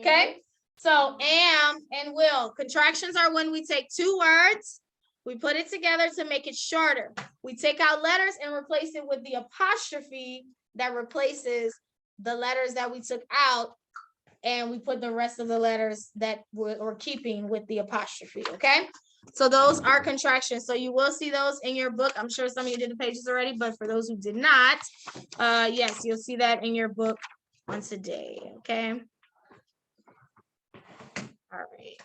Okay. So am and will. Contractions are when we take two words, we put it together to make it shorter. We take out letters and replace it with the apostrophe that replaces the letters that we took out, and we put the rest of the letters that we're keeping with the apostrophe. Okay. So those are contractions. So you will see those in your book. I'm sure some of you did the pages already, but for those who did not, yes, you'll see that in your book on today. Okay. All right.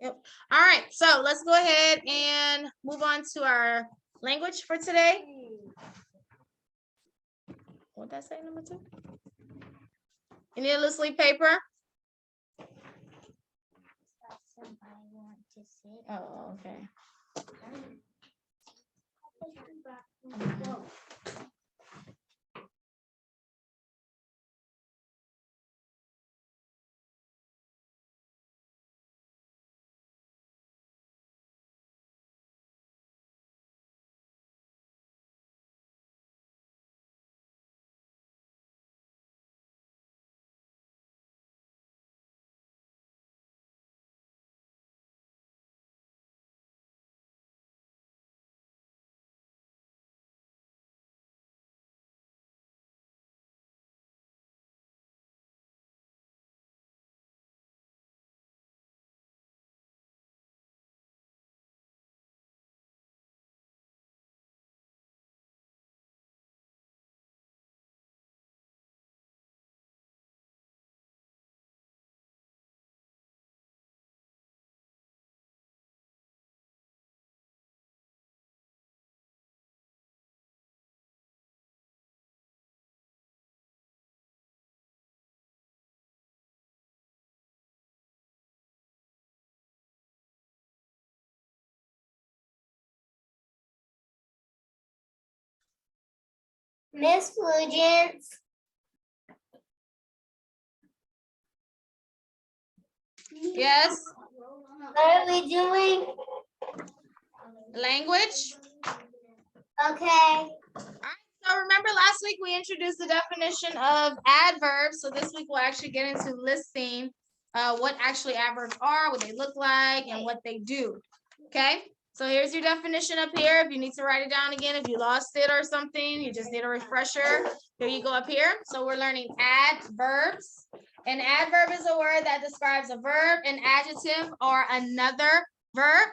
Yep. All right. So let's go ahead and move on to our language for today. What did that say, number 2? You need a little sleep paper? Oh, okay. Miss Fulgence. Yes. What are we doing? Language. Okay. So remember last week we introduced the definition of adverbs. So this week we'll actually get into listing what actually adverbs are, what they look like, and what they do. Okay. So here's your definition up here. If you need to write it down again, if you lost it or something, you just need a refresher. Here you go up here. So we're learning adverbs. An adverb is a word that describes a verb, an adjective, or another verb.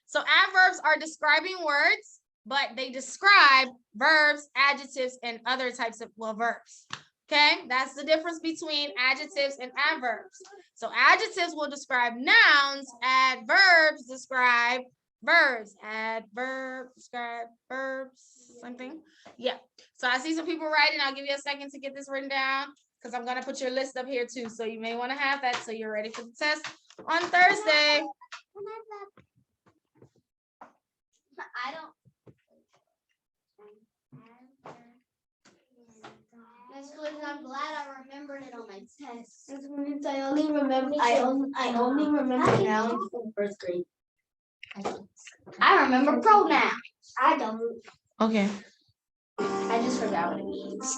So adverbs are describing words, but they describe verbs, adjectives, and other types of verbs. Okay, that's the difference between adjectives and adverbs. So adjectives will describe nouns, adverbs describe verbs. Adverb describe verbs, something. Yeah. So I see some people writing. I'll give you a second to get this written down because I'm gonna put your list up here too. So you may want to have that so you're ready for the test on Thursday. I don't. That's good. I'm glad I remembered it on my test. I only remember. I only remember nouns from first grade. I remember pronouns. I don't. Okay. I just forgot what it means.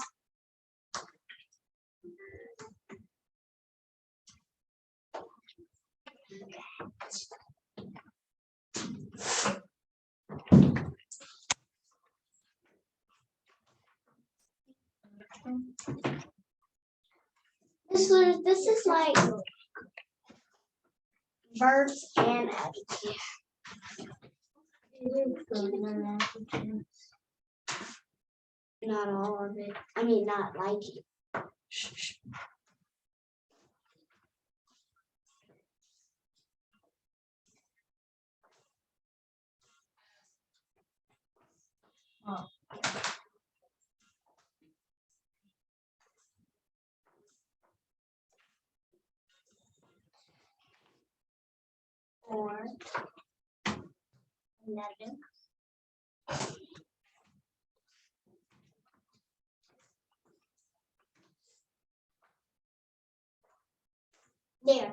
This is like verbs and adjectives. Not all of it. I mean, not like it. Or 11. There.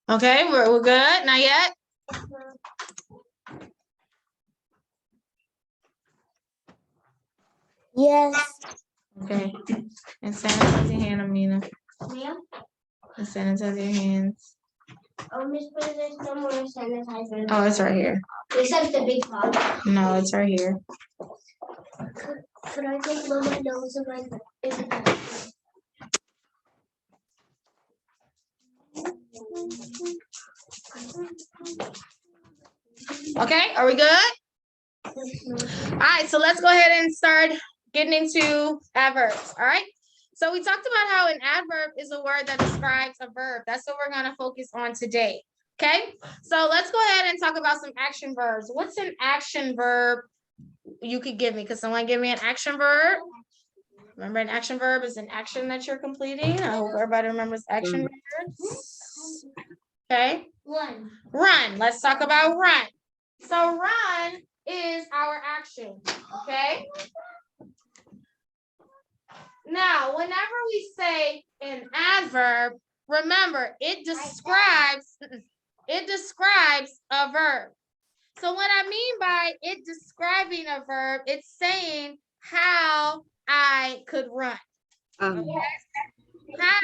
Okay, we're good. Not yet. Yes. Okay. And sanitize your hand, Amina. Ma'am? And sanitize your hands. Oh, Miss, but there's no more sanitizer. Oh, it's right here. Except the big bottle. No, it's right here. Could I just blow my nose and like Okay, are we good? All right, so let's go ahead and start getting into adverbs. All right. So we talked about how an adverb is a word that describes a verb. That's what we're going to focus on today. Okay. So let's go ahead and talk about some action verbs. What's an action verb you could give me? Could someone give me an action verb? Remember, an action verb is an action that you're completing. I hope everybody remembers action verbs. Okay. Run. Let's talk about run. So run is our action. Okay. Now, whenever we say an adverb, remember it describes a verb. So what I mean by it describing a verb, it's saying how I could run. Okay? How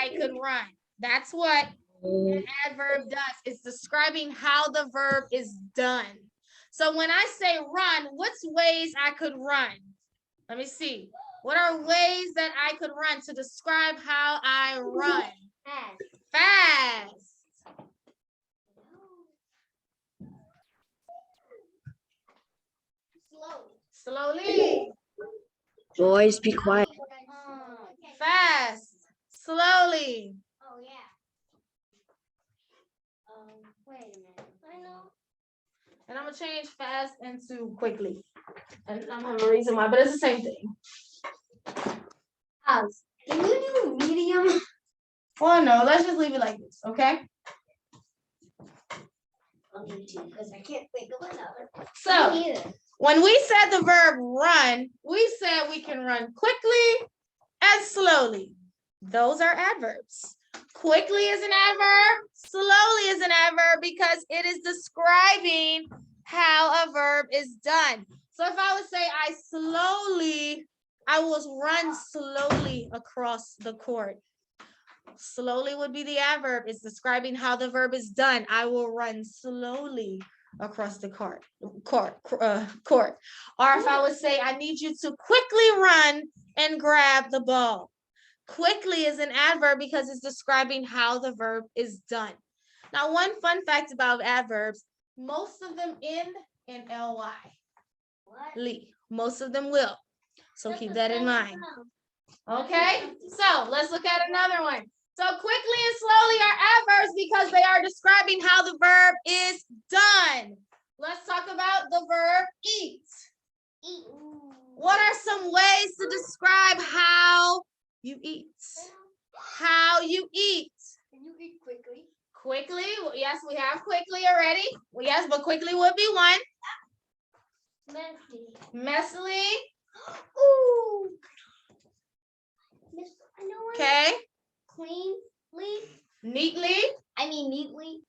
I could run. That's what an adverb does. It's describing how the verb is done. So when I say run, what's ways I could run? Let me see. What are ways that I could run to describe how I run? Fast. Slowly. Boys, be quiet. Fast. Slowly. Oh yeah. Wait a minute. I know. And I'm gonna change fast into quickly. And I'm gonna have a reason why, but it's the same thing. Can you do medium? Well, no, let's just leave it like this, okay? I'll do two because I can't think of another. So when we said the verb run, we said we can run quickly and slowly. Those are adverbs. Quickly is an adverb, slowly is an adverb because it is describing how a verb is done. So if I would say I will run slowly across the court. Slowly would be the adverb. It's describing how the verb is done. I will run slowly across the court. Or if I would say, I need you to quickly run and grab the ball. Quickly is an adverb because it's describing how the verb is done. Now, one fun fact about adverbs, most of them end in ly. Most of them will. So keep that in mind. Okay, so let's look at another one. So quickly and slowly are adverbs because they are describing how the verb is done. Let's talk about the verb eat. Eat. What are some ways to describe how you eat? How you eat. Can you eat quickly? Quickly, yes, we have quickly already. Well, yes, but quickly would be one. Messily. Ooh. I know one. Okay. Cleanly. Neatly. Neatly.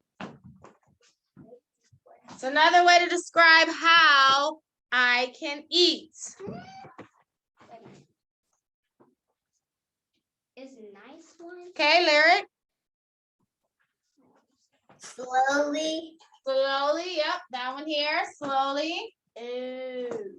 It's another way to describe how I can eat. Is a nice one. Okay, Lyric. Slowly. Slowly, yep, that one here. Slowly. Ooh.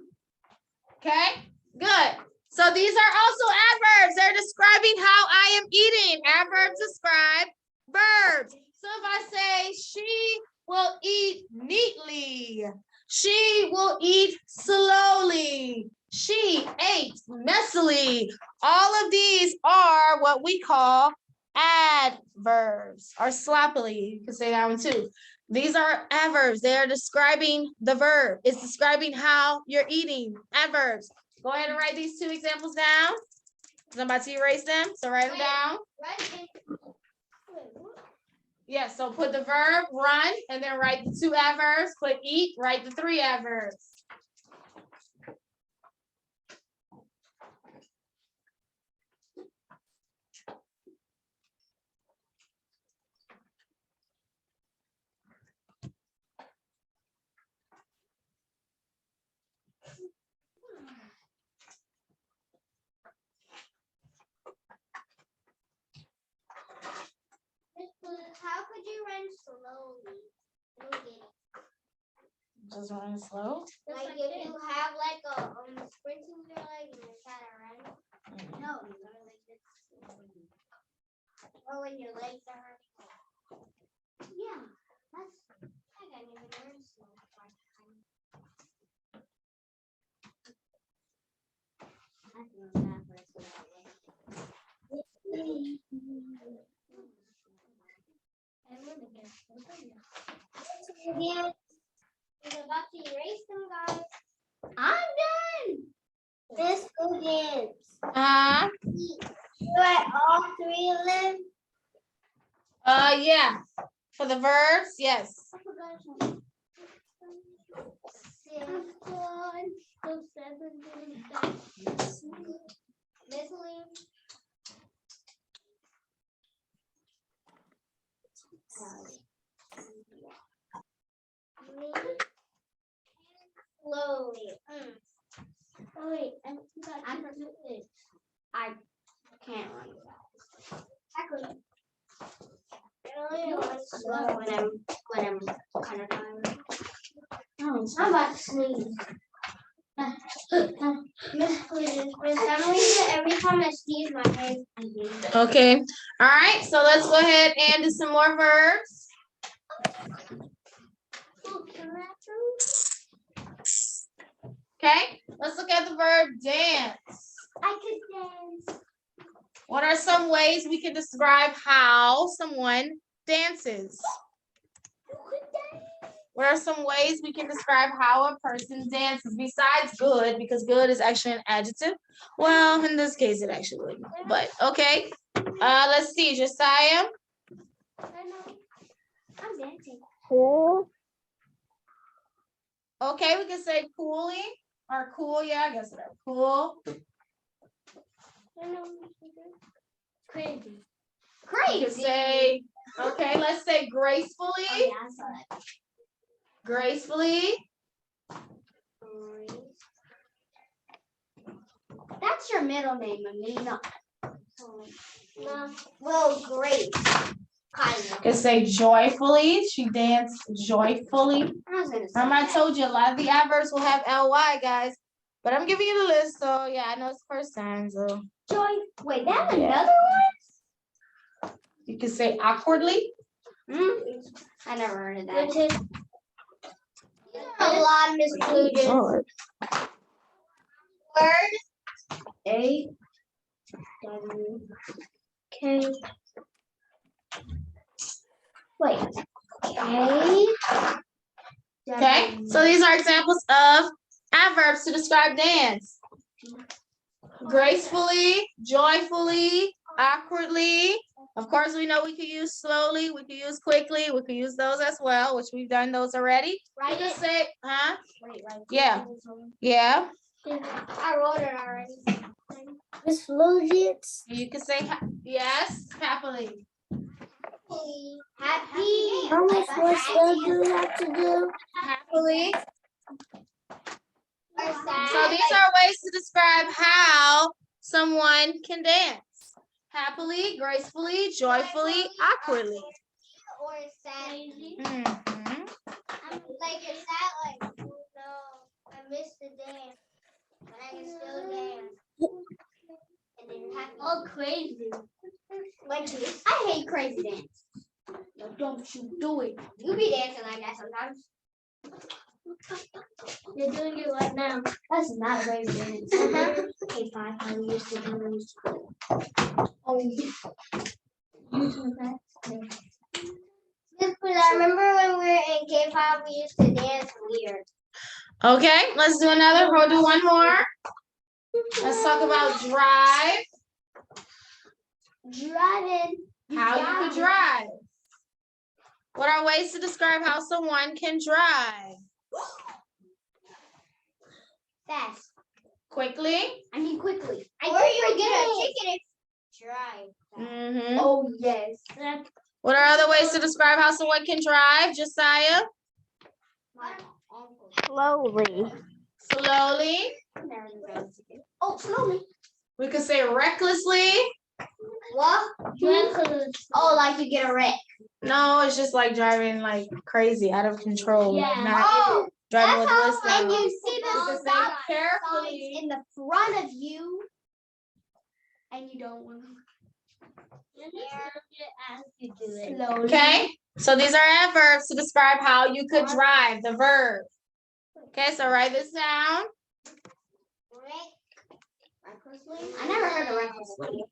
Okay, good. So these are also adverbs. They're describing how I am eating. Adverbs describe verbs. So if I say, she will eat neatly. She will eat slowly. She ate messily. All of these are what we call adverbs, or sloppily. You can say that one too. These are adverbs. They are describing the verb. It's describing how you're eating. Adverbs. Go ahead and write these two examples down. I'm about to erase them, so write them down. Yeah, so put the verb, run, and then write the two adverbs. Put eat, write the three adverbs. How could you run slowly? Just run slow. Like if you have like a sprint in your leg and you kind of run. No, you gotta like this. Or when your legs are hurting. Yeah, I didn't even learn slow. Yeah. He's about to erase them, guys. I'm done. This begins. Do I all three of them? Yeah. For the verbs, yes. Slowly. Oh wait, I can't run fast. I couldn't. I only run slow when I'm kind of tired. Oh, I'm about to sneeze. Every time I sneeze, my head is bleeding. Okay. All right. So let's go ahead and do some more verbs. Okay. Let's look at the verb dance. I could dance. What are some ways we can describe how someone dances? You could dance. What are some ways we can describe how a person dances besides good, because good is actually an adjective? Well, in this case, it actually wouldn't. But okay. Let's see, Josiah. I'm dancing. Cool. Okay, we can say coolly or cool. Yeah, I guess that. Cool. Crazy. You can say, okay, let's say gracefully. Oh, yeah, I saw that. Gracefully. That's your middle name, Amina. No. Well, Grace. Kind Can say joyfully. She danced joyfully. Remember, I told you a lot of the adverbs will have ly, guys. But I'm giving you the list, so yeah, I know it's the first time. So Joy. Wait, that's Yeah. another you can say awkwardly. one? I never heard of that. These are a lot of misclusions. Words. A. W. K. Wait. A. Okay, so these are examples of adverbs to describe dance. Gracefully, joyfully, awkwardly. Of course, we know we could use slowly, we could use quickly, we could use those as well, which we've done those already. Write You it. can say, huh? Wait, Yeah. Yeah. I wrote it already. Misclusions. You can say, yes, happily. Happy. How much more stuff do we have to do? Happily. Or sad. So these are ways to describe how someone can dance. Happily, gracefully, joyfully, awkwardly. Or sad. Mhm. I'm like it's sad, like oh no, I missed the dance, but I can still dance. And then happy. Oh, crazy. Like this. I hate crazy dance. No, don't you do it. You be dancing like that sometimes. You're doing it right now. That's not crazy dance. Okay, fine. How we used to do it. Oh, you do that. I remember when we were in K-pop, we used to dance weird. Okay, let's do another. We'll do one more. Let's talk about drive. Driving. How you could drive. What are ways to describe how someone can drive? Fast. Quickly. I mean quickly. Or you get a ticket if drive. Mm-hmm. Oh yes. What are other ways to describe how someone can drive, Josiah? Slowly. Slowly. Oh, slowly. We could say recklessly. What? Oh, like you get a wreck. No, it's just like driving like crazy, out of control. Yeah. Not Oh, driving with that's how wisdom. when you see You the could say stop carefully. signs in the front of you, and you don't want to. Slowly. Okay, so these are adverbs to describe how you could drive, the verb. Okay, so write this down. Recklessly? I never heard of recklessly.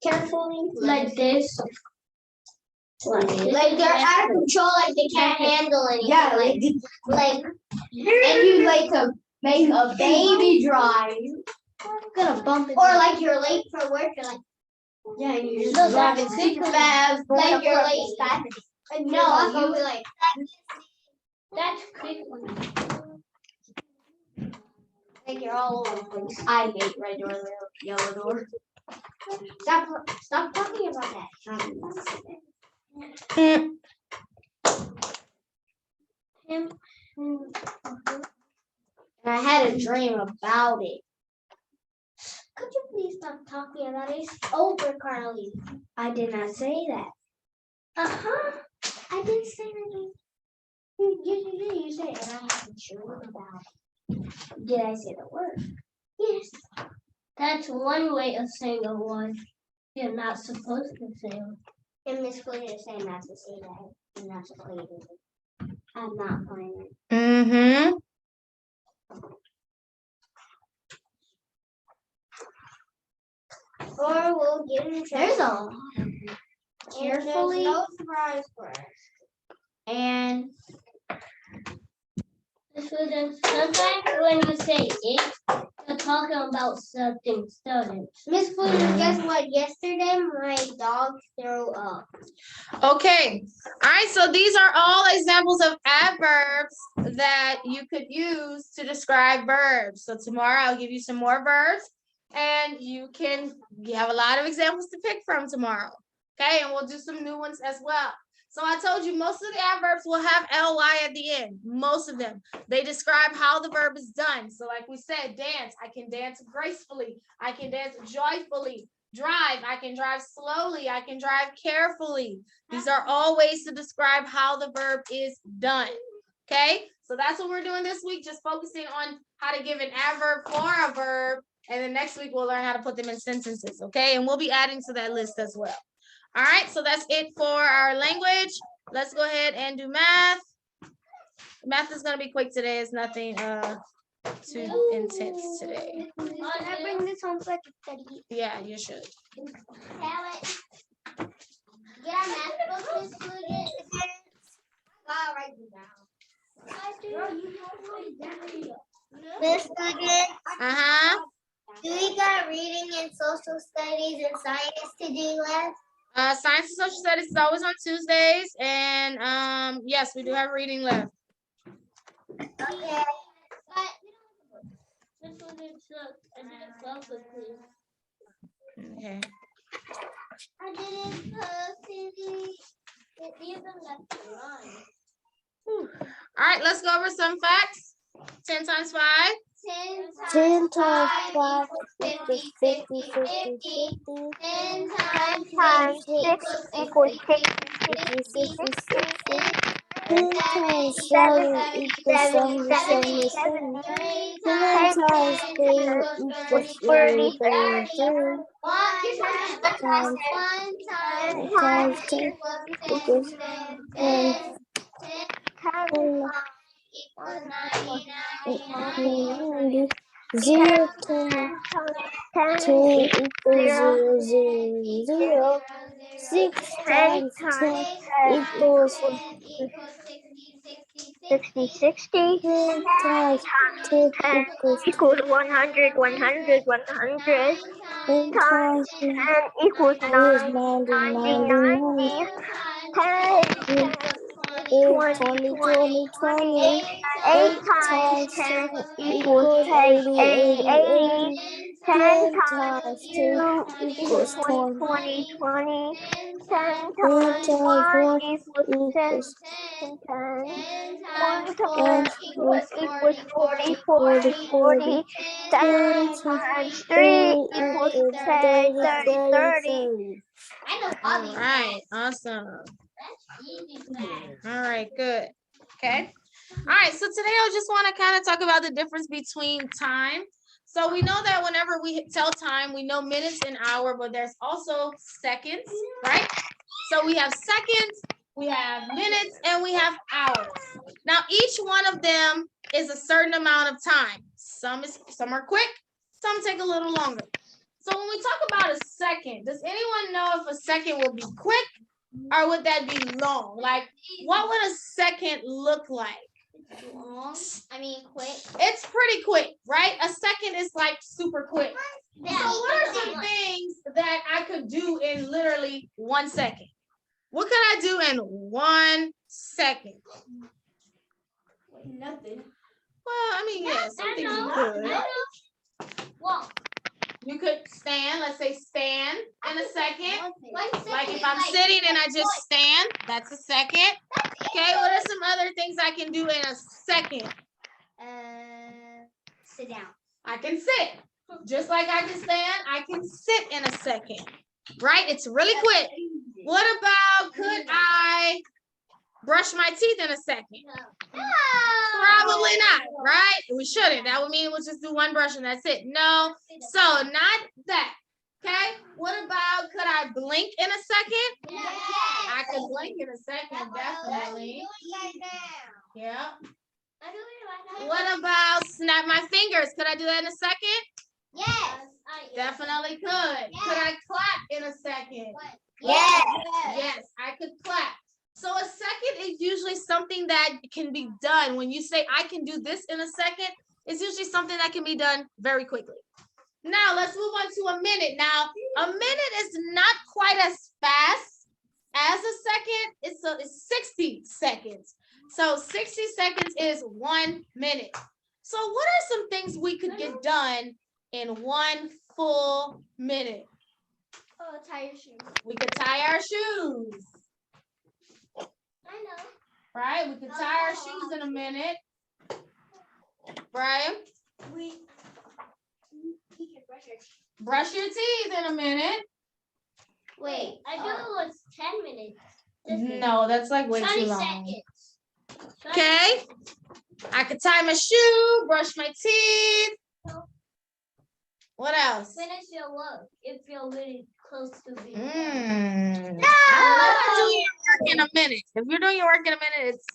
Carefully, like this. Like they're out of control, like they can't handle anything. Yeah, like and you like to make a baby drive. Gonna bump it. Or like you're late for work, you're like, yeah, and you just driving super fast. Like you're late. No, you be like that's quick. Like you're all over the place. I hate red door, yellow door. Stop talking about that. I had a dream about it. Could you please stop talking about it? It's over, Carly. I did not say that. I didn't say that. You said it, and I have a dream about it. Did I say the word? Yes. That's one way of saying a word. You're not supposed to say it. And Miss Clinton is saying not to say that. You're not supposed to say it. I'm not playing it. Mm-hmm. Or we'll get in trouble. There's a lot. Carefully. No surprise for us. And sometimes when you say it, you're talking about something sudden. Miss Flynn, guess what? Yesterday my dog threw up. Okay, all right, so these are all examples of adverbs that you could use to describe verbs. So tomorrow I'll give you some more verbs and you have a lot of examples to pick from tomorrow. Okay, and we'll do some new ones as well. So I told you most of the adverbs will have ly at the end, most of them. They describe how the verb is done. So like we said, dance, I can dance gracefully, I can dance joyfully, drive. I can drive slowly. I can drive carefully. These are all ways to describe how the verb is done. Okay, so that's what we're doing this week, just focusing on how to give an adverb for a verb. And then next week we'll learn how to put them in sentences. Okay, and we'll be adding to that list as well. All right, so that's it for our language. Let's go ahead and do math. Math is going to be quick today. It's nothing too intense today. Can I bring this home so I can study? Yeah, you should. Yeah, math book is good. I'll write it down. Miss Nugget, do we got reading and social studies and science to do left? Science and social studies is always on Tuesdays, and yes, we do have reading left. Okay. This one is Okay. I didn't post any. These are left behind. Whew. All right, let's go over some facts. 10 times 5. 10 times 5 equals 50, 50, 50. 10 times 6 equals 60, 60. 10 times 7 equals 70, 70. 10 times 3 equals 30, 30. 1 times 10 equals 10. 90. 0 times 10 equals 0, 0, 0. 6 times 10 equals 60, 60. 10 times 10 equals 100, 100, 100. 10 times 10 equals 90, 90. 10 20, 20, 20. 8 times 10 equals 80, 80, 80. 10 times 2 equals 20, 20, 20. 10 times 1 equals 10. 1 times equals 40, 40, 40. 10 times 3 equals 30, 30, 30. All right, awesome. All right, good. Okay. All right, so today I just want to kind of talk about the difference between time. So we know that whenever we tell time, we know minutes and hour, but there's also seconds, right? So we have seconds, we have minutes, and we have hours. Now, each one of them is a certain amount of time. Some are quick, some take a little longer. So when we talk about a second, does anyone know if a second will be quick or would that be long? Like, what would a second look like? Long. I mean, quick. It's pretty quick, right? A second is like super quick. So what are some things that I could do in literally 1 second? What could I do in 1 second? Nothing. Well, I mean, yeah, some things you could. Well, You could stand, let's say stand in a second. 1 second. Like if I'm sitting and I just stand, that's a second. Okay, what are some other things I can do in a second? Sit down. I can sit. Just like I can stand, I can sit in a second. Right? It's really quick. What about, could I brush my teeth in a second? Probably not, right? We shouldn't. That would mean we'll just do 1 brush and that's it. No. So not that. Okay. What about, could I blink in a second? I could blink in a second, definitely. Yeah. What about snap my fingers? Could I do that in a second? Yes. Definitely could. Could I clap in a second? Yes. Yes, I could clap. So a second is usually something that can be done. When you say I can do this in a second, it's usually something that can be done very quickly. Now let's move on to a minute. Now a minute is not quite as fast as a second. It's 60 seconds. So 60 seconds is 1 minute. So what are some things we could get done in 1 full minute? Oh, tie your shoes. We could tie our shoes. I know. Right? We could tie our shoes in a minute. Brian? We can brush our teeth. Brush your teeth in a minute. Wait, I knew it was 10 minutes. No, that's like way 20 too long. seconds. Okay. I could tie my shoe, brush my teeth. What else? Finish your work if you're really close to being done. I'm gonna do your work in a minute. If you're doing your work in a minute, it's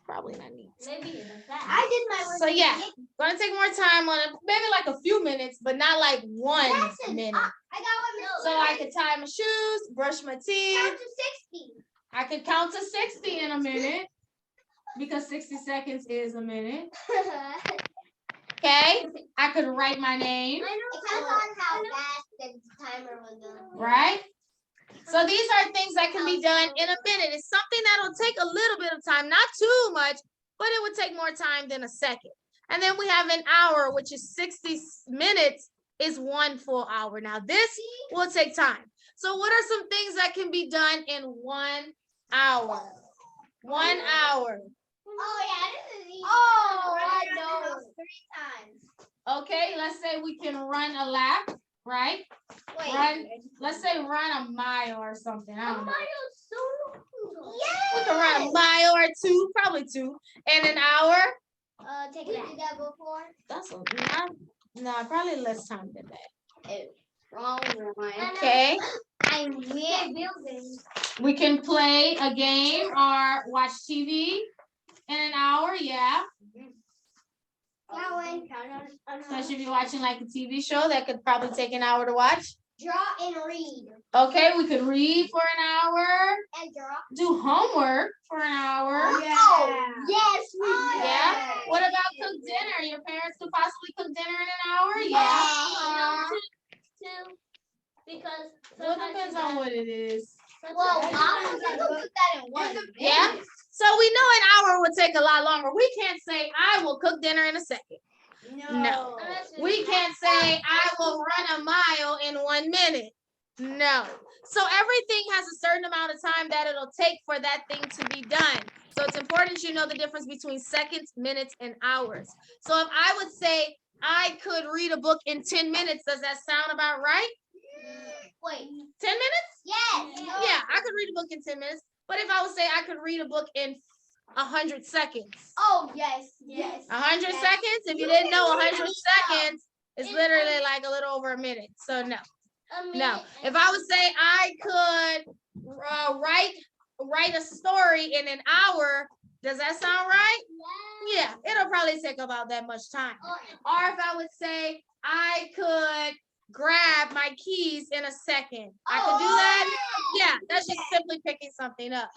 probably not neat. Maybe it's that. I did my work. So yeah, gonna take more time on it, maybe like a few minutes, but not like 1 minute. I got 1 minute. So I could tie my shoes, brush my teeth. Count to 60. I could count to 60 in a minute because 60 seconds is a minute. Okay, I could write my name. It depends on how fast the timer will go. Right? So these are things that can be done in a minute. It's something that'll take a little bit of time, not too much, but it would take more time than a second. And then we have an hour, which is 60 minutes is 1 full hour. Now this will take time. So what are some things that can be done in 1 hour? 1 hour. Oh yeah, this is easy. Oh, I know. 3 times. Okay, let's say we can run a lap, right? Wait. Let's say run a mile or something. I don't know. Yeah. We can run a mile or 2, probably 2. In an hour, Take it. Did that before? that's no, probably less time than that. Wrong. Okay, I'm building. we can play a game or watch TV in an hour, yeah. Especially if you're watching like a TV show, that could probably take an hour to watch. Draw and read. Okay, we could read for an hour. And draw. Do homework for an hour. Yeah. Oh, yes. Yeah. What about cook dinner? Your parents could possibly cook dinner in an hour? Yeah. Two. Because Well, it depends on what it is. Well, Mom can cook that in 1 Yeah. So we know an hour would take a lot longer. We can't say I will cook dinner in a second. No. We can't say I will run a mile in 1 minute. No. So everything has a certain amount of time that it'll take for that thing to be done. So it's important you know the difference between seconds, minutes, and hours. So if I would say I could read a book in 10 minutes, does that sound about right? Wait. 10 minutes? Yes. Yeah, I could read a book in 10 minutes. But if I would say I could read a book in 100 seconds. Oh, yes. Yes. 100 seconds? If you didn't know, 100 seconds is literally like a little over a minute. So no. No. If I would say I could write a story in an hour, does that sound right? Yeah, it'll probably take about that much time. Or if I would say I could grab my keys in a second, I could do that. Yeah, that's just simply picking something up.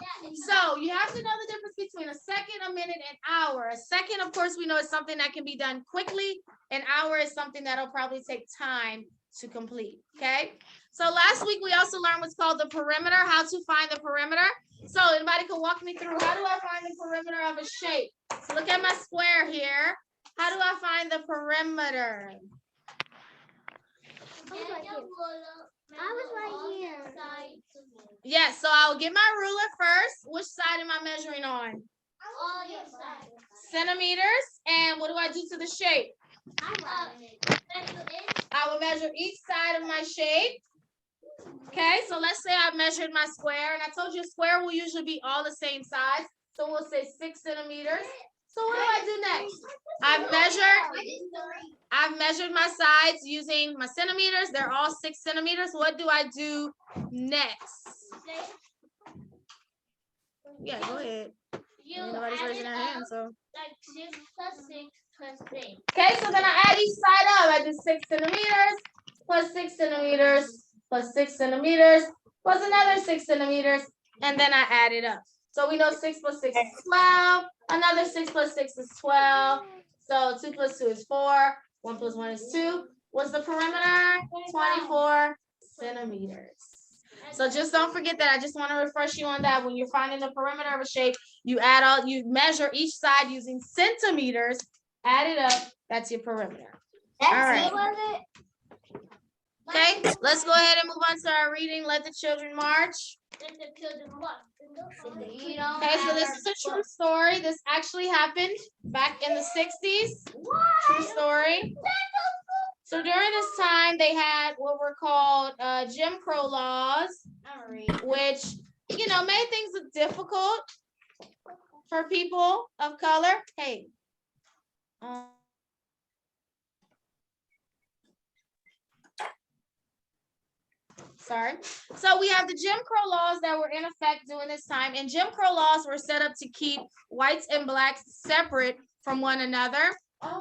So you have to know the difference between a second, a minute, and hour. A second, of course, we know is something that can be done quickly. An hour is something that'll probably take time to complete. Okay. So last week we also learned what's called the perimeter, how to find the perimeter. So anybody can walk me through, how do I find the perimeter of a shape? So look at my square here. How do I find the perimeter? I was right here. Yes, so I'll get my ruler first. Which side am I measuring on? On your side. Centimeters. And what do I do to the shape? I will measure each side of my shape. Okay, so let's say I measured my square, and I told you a square will usually be all the same size. So we'll say 6 centimeters. So what do I do next? I've measured my sides using my centimeters. They're all 6 centimeters. What do I do next? Yeah, go ahead. Nobody's raising their hand, so. Like 6 plus 6 plus 3. Okay, so then I add each side up. I do 6 centimeters plus 6 centimeters plus 6 centimeters plus another 6 centimeters, and then I add it up. So we know 6 plus 6 is 12. Another 6 plus 6 is 12. So 2 plus 2 is 4. 1 plus 1 is 2. What's the perimeter? 24 centimeters. So just don't forget that. I just want to refresh you on that. When you're finding the perimeter of a shape, you measure each side using centimeters, add it up. That's your perimeter. All right. Okay, let's go ahead and move on to our reading. Let the children march. Okay, so this is a true story. This actually happened back in the 60s. True story. So So during this time, they had what were called Jim Crow laws, which, you know, made things difficult for people of color. Hey. Sorry. So we have the Jim Crow laws that were in effect during this time, and Jim Crow laws were set up to keep whites and blacks separate from one another.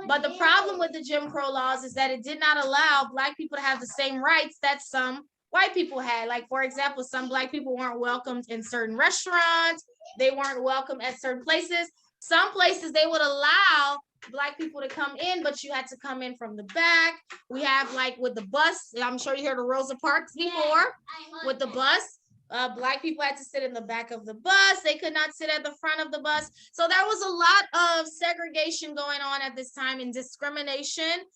But the problem with the Jim Crow laws is that it did not allow black people to have the same rights that some white people had. Like, for example, some black people weren't welcomed in certain restaurants. They weren't welcome at certain places. Some places they would allow black people to come in, but you had to come in from the back. We have like with the bus, I'm sure you heard of Rosa Parks before. With the bus, black people had to sit in the back of the bus. They could not sit at the front of the bus. So there was a lot of segregation going on at this time and discrimination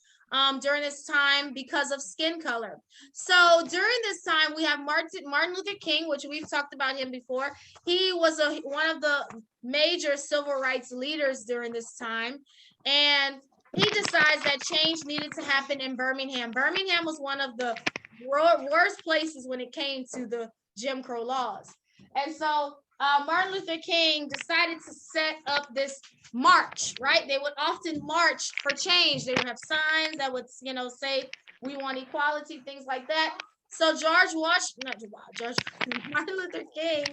during this time because of skin color. So during this time, we have Martin Luther King, which we've talked about him before. He was one of the major civil rights leaders during this time. And he decides that change needed to happen in Birmingham. Birmingham was one of the worst places when it came to the Jim Crow laws. And so Martin Luther King decided to set up this march, right? They would often march for change. They would have signs that would, you know, say, we want equality, things like that. So Martin Luther King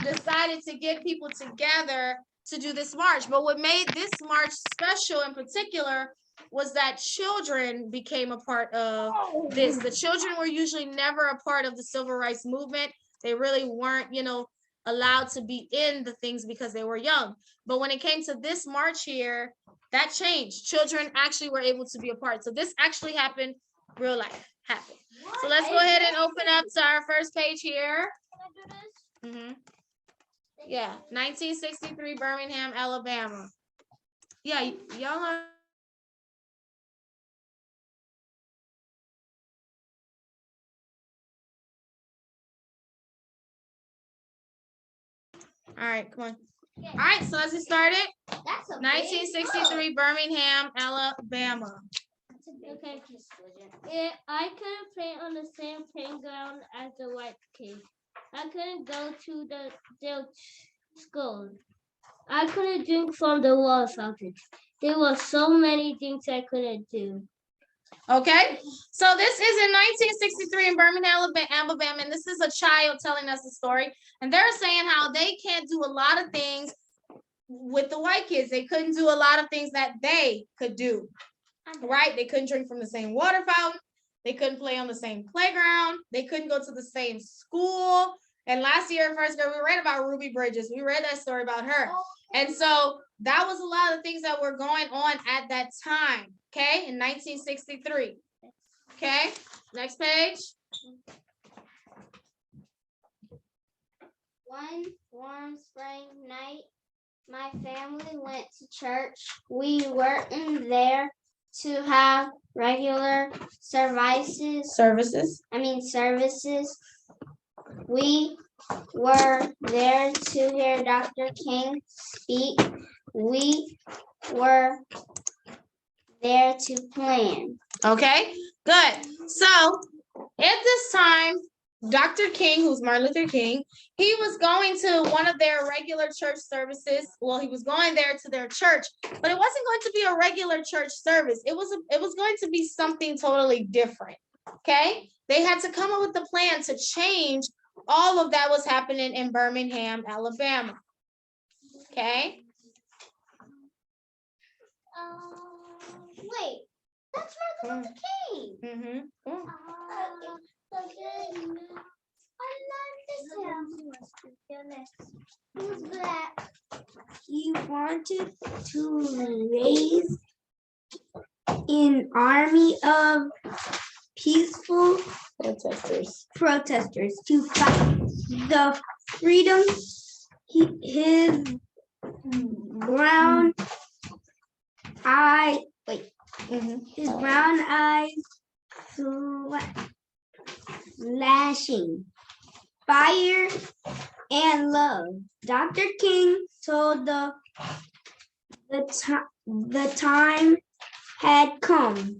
decided to get people together to do this march. But what made this march special in particular was that children became a part of this. The children were usually never a part of the civil rights movement. They really weren't, you know, allowed to be in the things because they were young. But when it came to this march here, that changed. Children actually were able to be a part. So this actually happened, real life happened. So let's go ahead and open up to our first page here. Can I do this? Yeah, 1963, Birmingham, Alabama. Yeah, y'all are. All right, come on. All right, so let's get started. 1963, Birmingham, Alabama. Okay. Yeah, I couldn't play on the same playground as the white kids. I couldn't go to their school. I couldn't drink from the water fountain. There were so many things I couldn't do. Okay, so this is in 1963 in Birmingham, Alabama, and this is a child telling us the story. And they're saying how they can't do a lot of things with the white kids. They couldn't do a lot of things that they could do, right? They couldn't drink from the same water fountain. They couldn't play on the same playground. They couldn't go to the same school. And last year in first grade, we read about Ruby Bridges. We read that story about her. And so that was a lot of things that were going on at that time, okay, in 1963. Okay, next page. One warm spring night, my family went to church. We weren't there to have regular services. We were there to hear Dr. King speak. We were there to plan. Okay, good. So at this time, Dr. King, who's Martin Luther King, he was going to one of their regular church services. Well, he was going there to their church, but it wasn't going to be a regular church service. It was going to be something totally different. Okay, they had to come up with a plan to change all of that was happening in Birmingham, Alabama. Okay. Wait, that's Martin Luther King. Mm-hmm. I love this. Who's black? He wanted to raise an army of peaceful protesters to fight the freedom. His brown eyes flashing fire and love. Dr. King told the time had come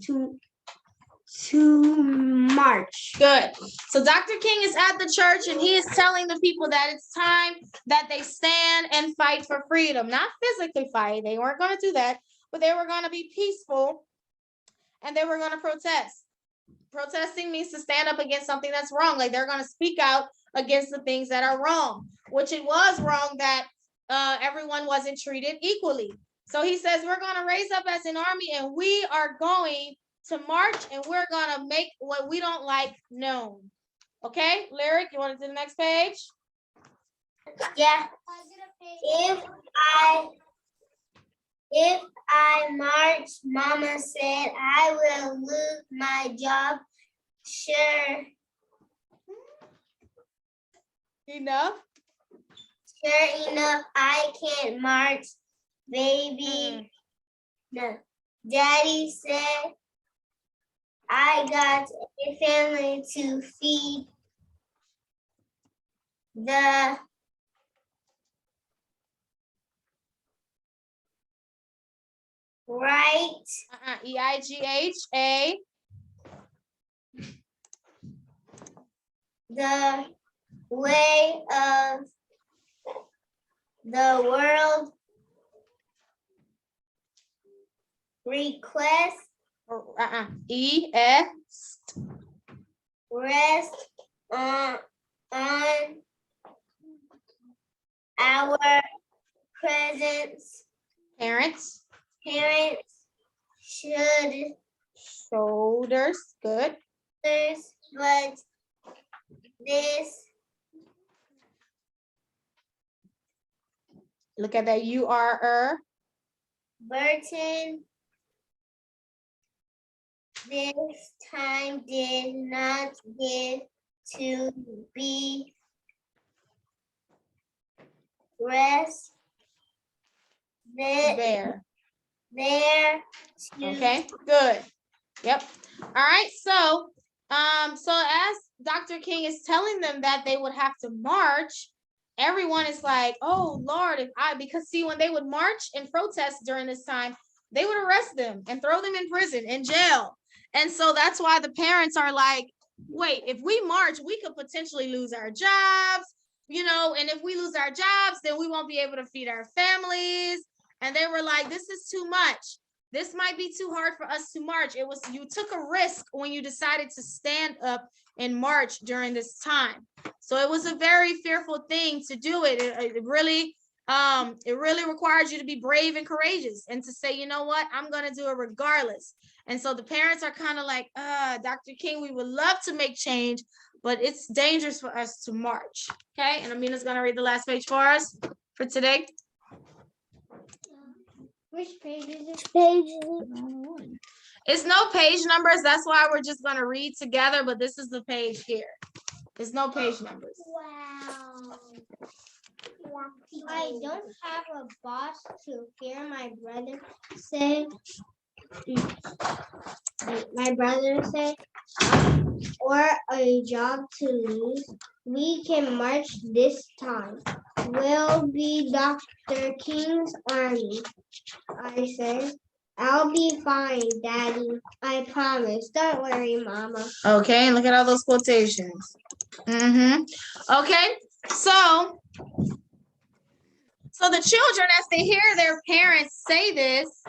to march. Good. So Dr. King is at the church and he is telling the people that it's time that they stand and fight for freedom. Not physically fight. They weren't going to do that, but they were going to be peaceful and they were going to protest. Protesting means to stand up against something that's wrong. Like they're going to speak out against the things that are wrong, which it was wrong that everyone wasn't treated equally. So he says, we're going to raise up as an army and we are going to march and we're going to make what we don't like known. Okay, Lyric, you want to do the next page? Yeah. If I march, Mama said I will lose my job. Sure. Enough. Sure enough, I can't march, baby. No. Daddy said I got a family to feed. The right. EIGHA. The way of the world request rest on our presence. Parents. Should Shoulders. Good. but this Look at that. You are Burton this time did not get to be rest there. Too. Okay, good. Yep. All right. So as Dr. King is telling them that they would have to march, everyone is like, oh Lord, because see, when they would march and protest during this time, they would arrest them and throw them in prison, in jail. And so that's why the parents are like, wait, if we march, we could potentially lose our jobs, and if we lose our jobs, then we won't be able to feed our families. And they were like, this is too much. This might be too hard for us to march. You took a risk when you decided to stand up and march during this time. So it was a very fearful thing to do it. It really requires you to be brave and courageous and to say, you know what, I'm going to do it regardless. And so the parents are kind of like, Dr. King, we would love to make change, but it's dangerous for us to march. Okay, and Amina's going to read the last page for us for today. Which page is it? It's no page numbers. That's why we're just going to read together, but this is the page here. There's no page numbers. Wow. I don't have a boss to fear, my brother said. Or a job to lose. We can march this time. We'll be Dr. King's army. I said, I'll be fine, Daddy. I promise. Don't worry, Mama. Okay, and look at all those quotations. Okay, so the children, as they hear their parents say this,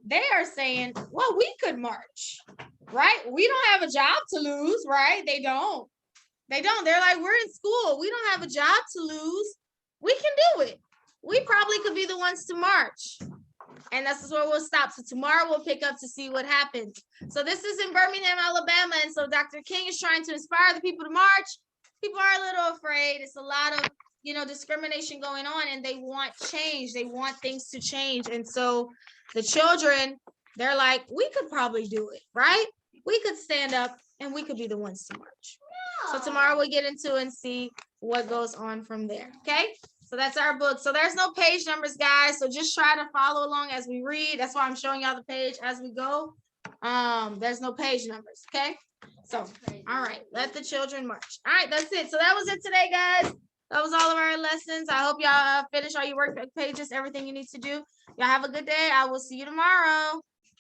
they are saying, well, we could march, right? We don't have a job to lose, right? They don't. They're like, we're in school. We don't have a job to lose. We can do it. We probably could be the ones to march. And this is where we'll stop. So tomorrow we'll pick up to see what happens. So this is in Birmingham, Alabama. And so Dr. King is trying to inspire the people to march. People are a little afraid. It's a lot of, discrimination going on, and they want change. They want things to change. And so the children, they're like, we could probably do it, right? We could stand up and we could be the ones to march. No. So tomorrow we'll get into and see what goes on from there. Okay. So that's our book. So there's no page numbers, guys. So just try to follow along as we read. That's why I'm showing y'all the page as we go. There's no page numbers. Okay. So, all right. Let the children march. All right. That's it. So that was it today, guys. That was all of our lessons. I hope y'all finish all your work pages, everything you need to do. Y'all have a good day. I will see you tomorrow.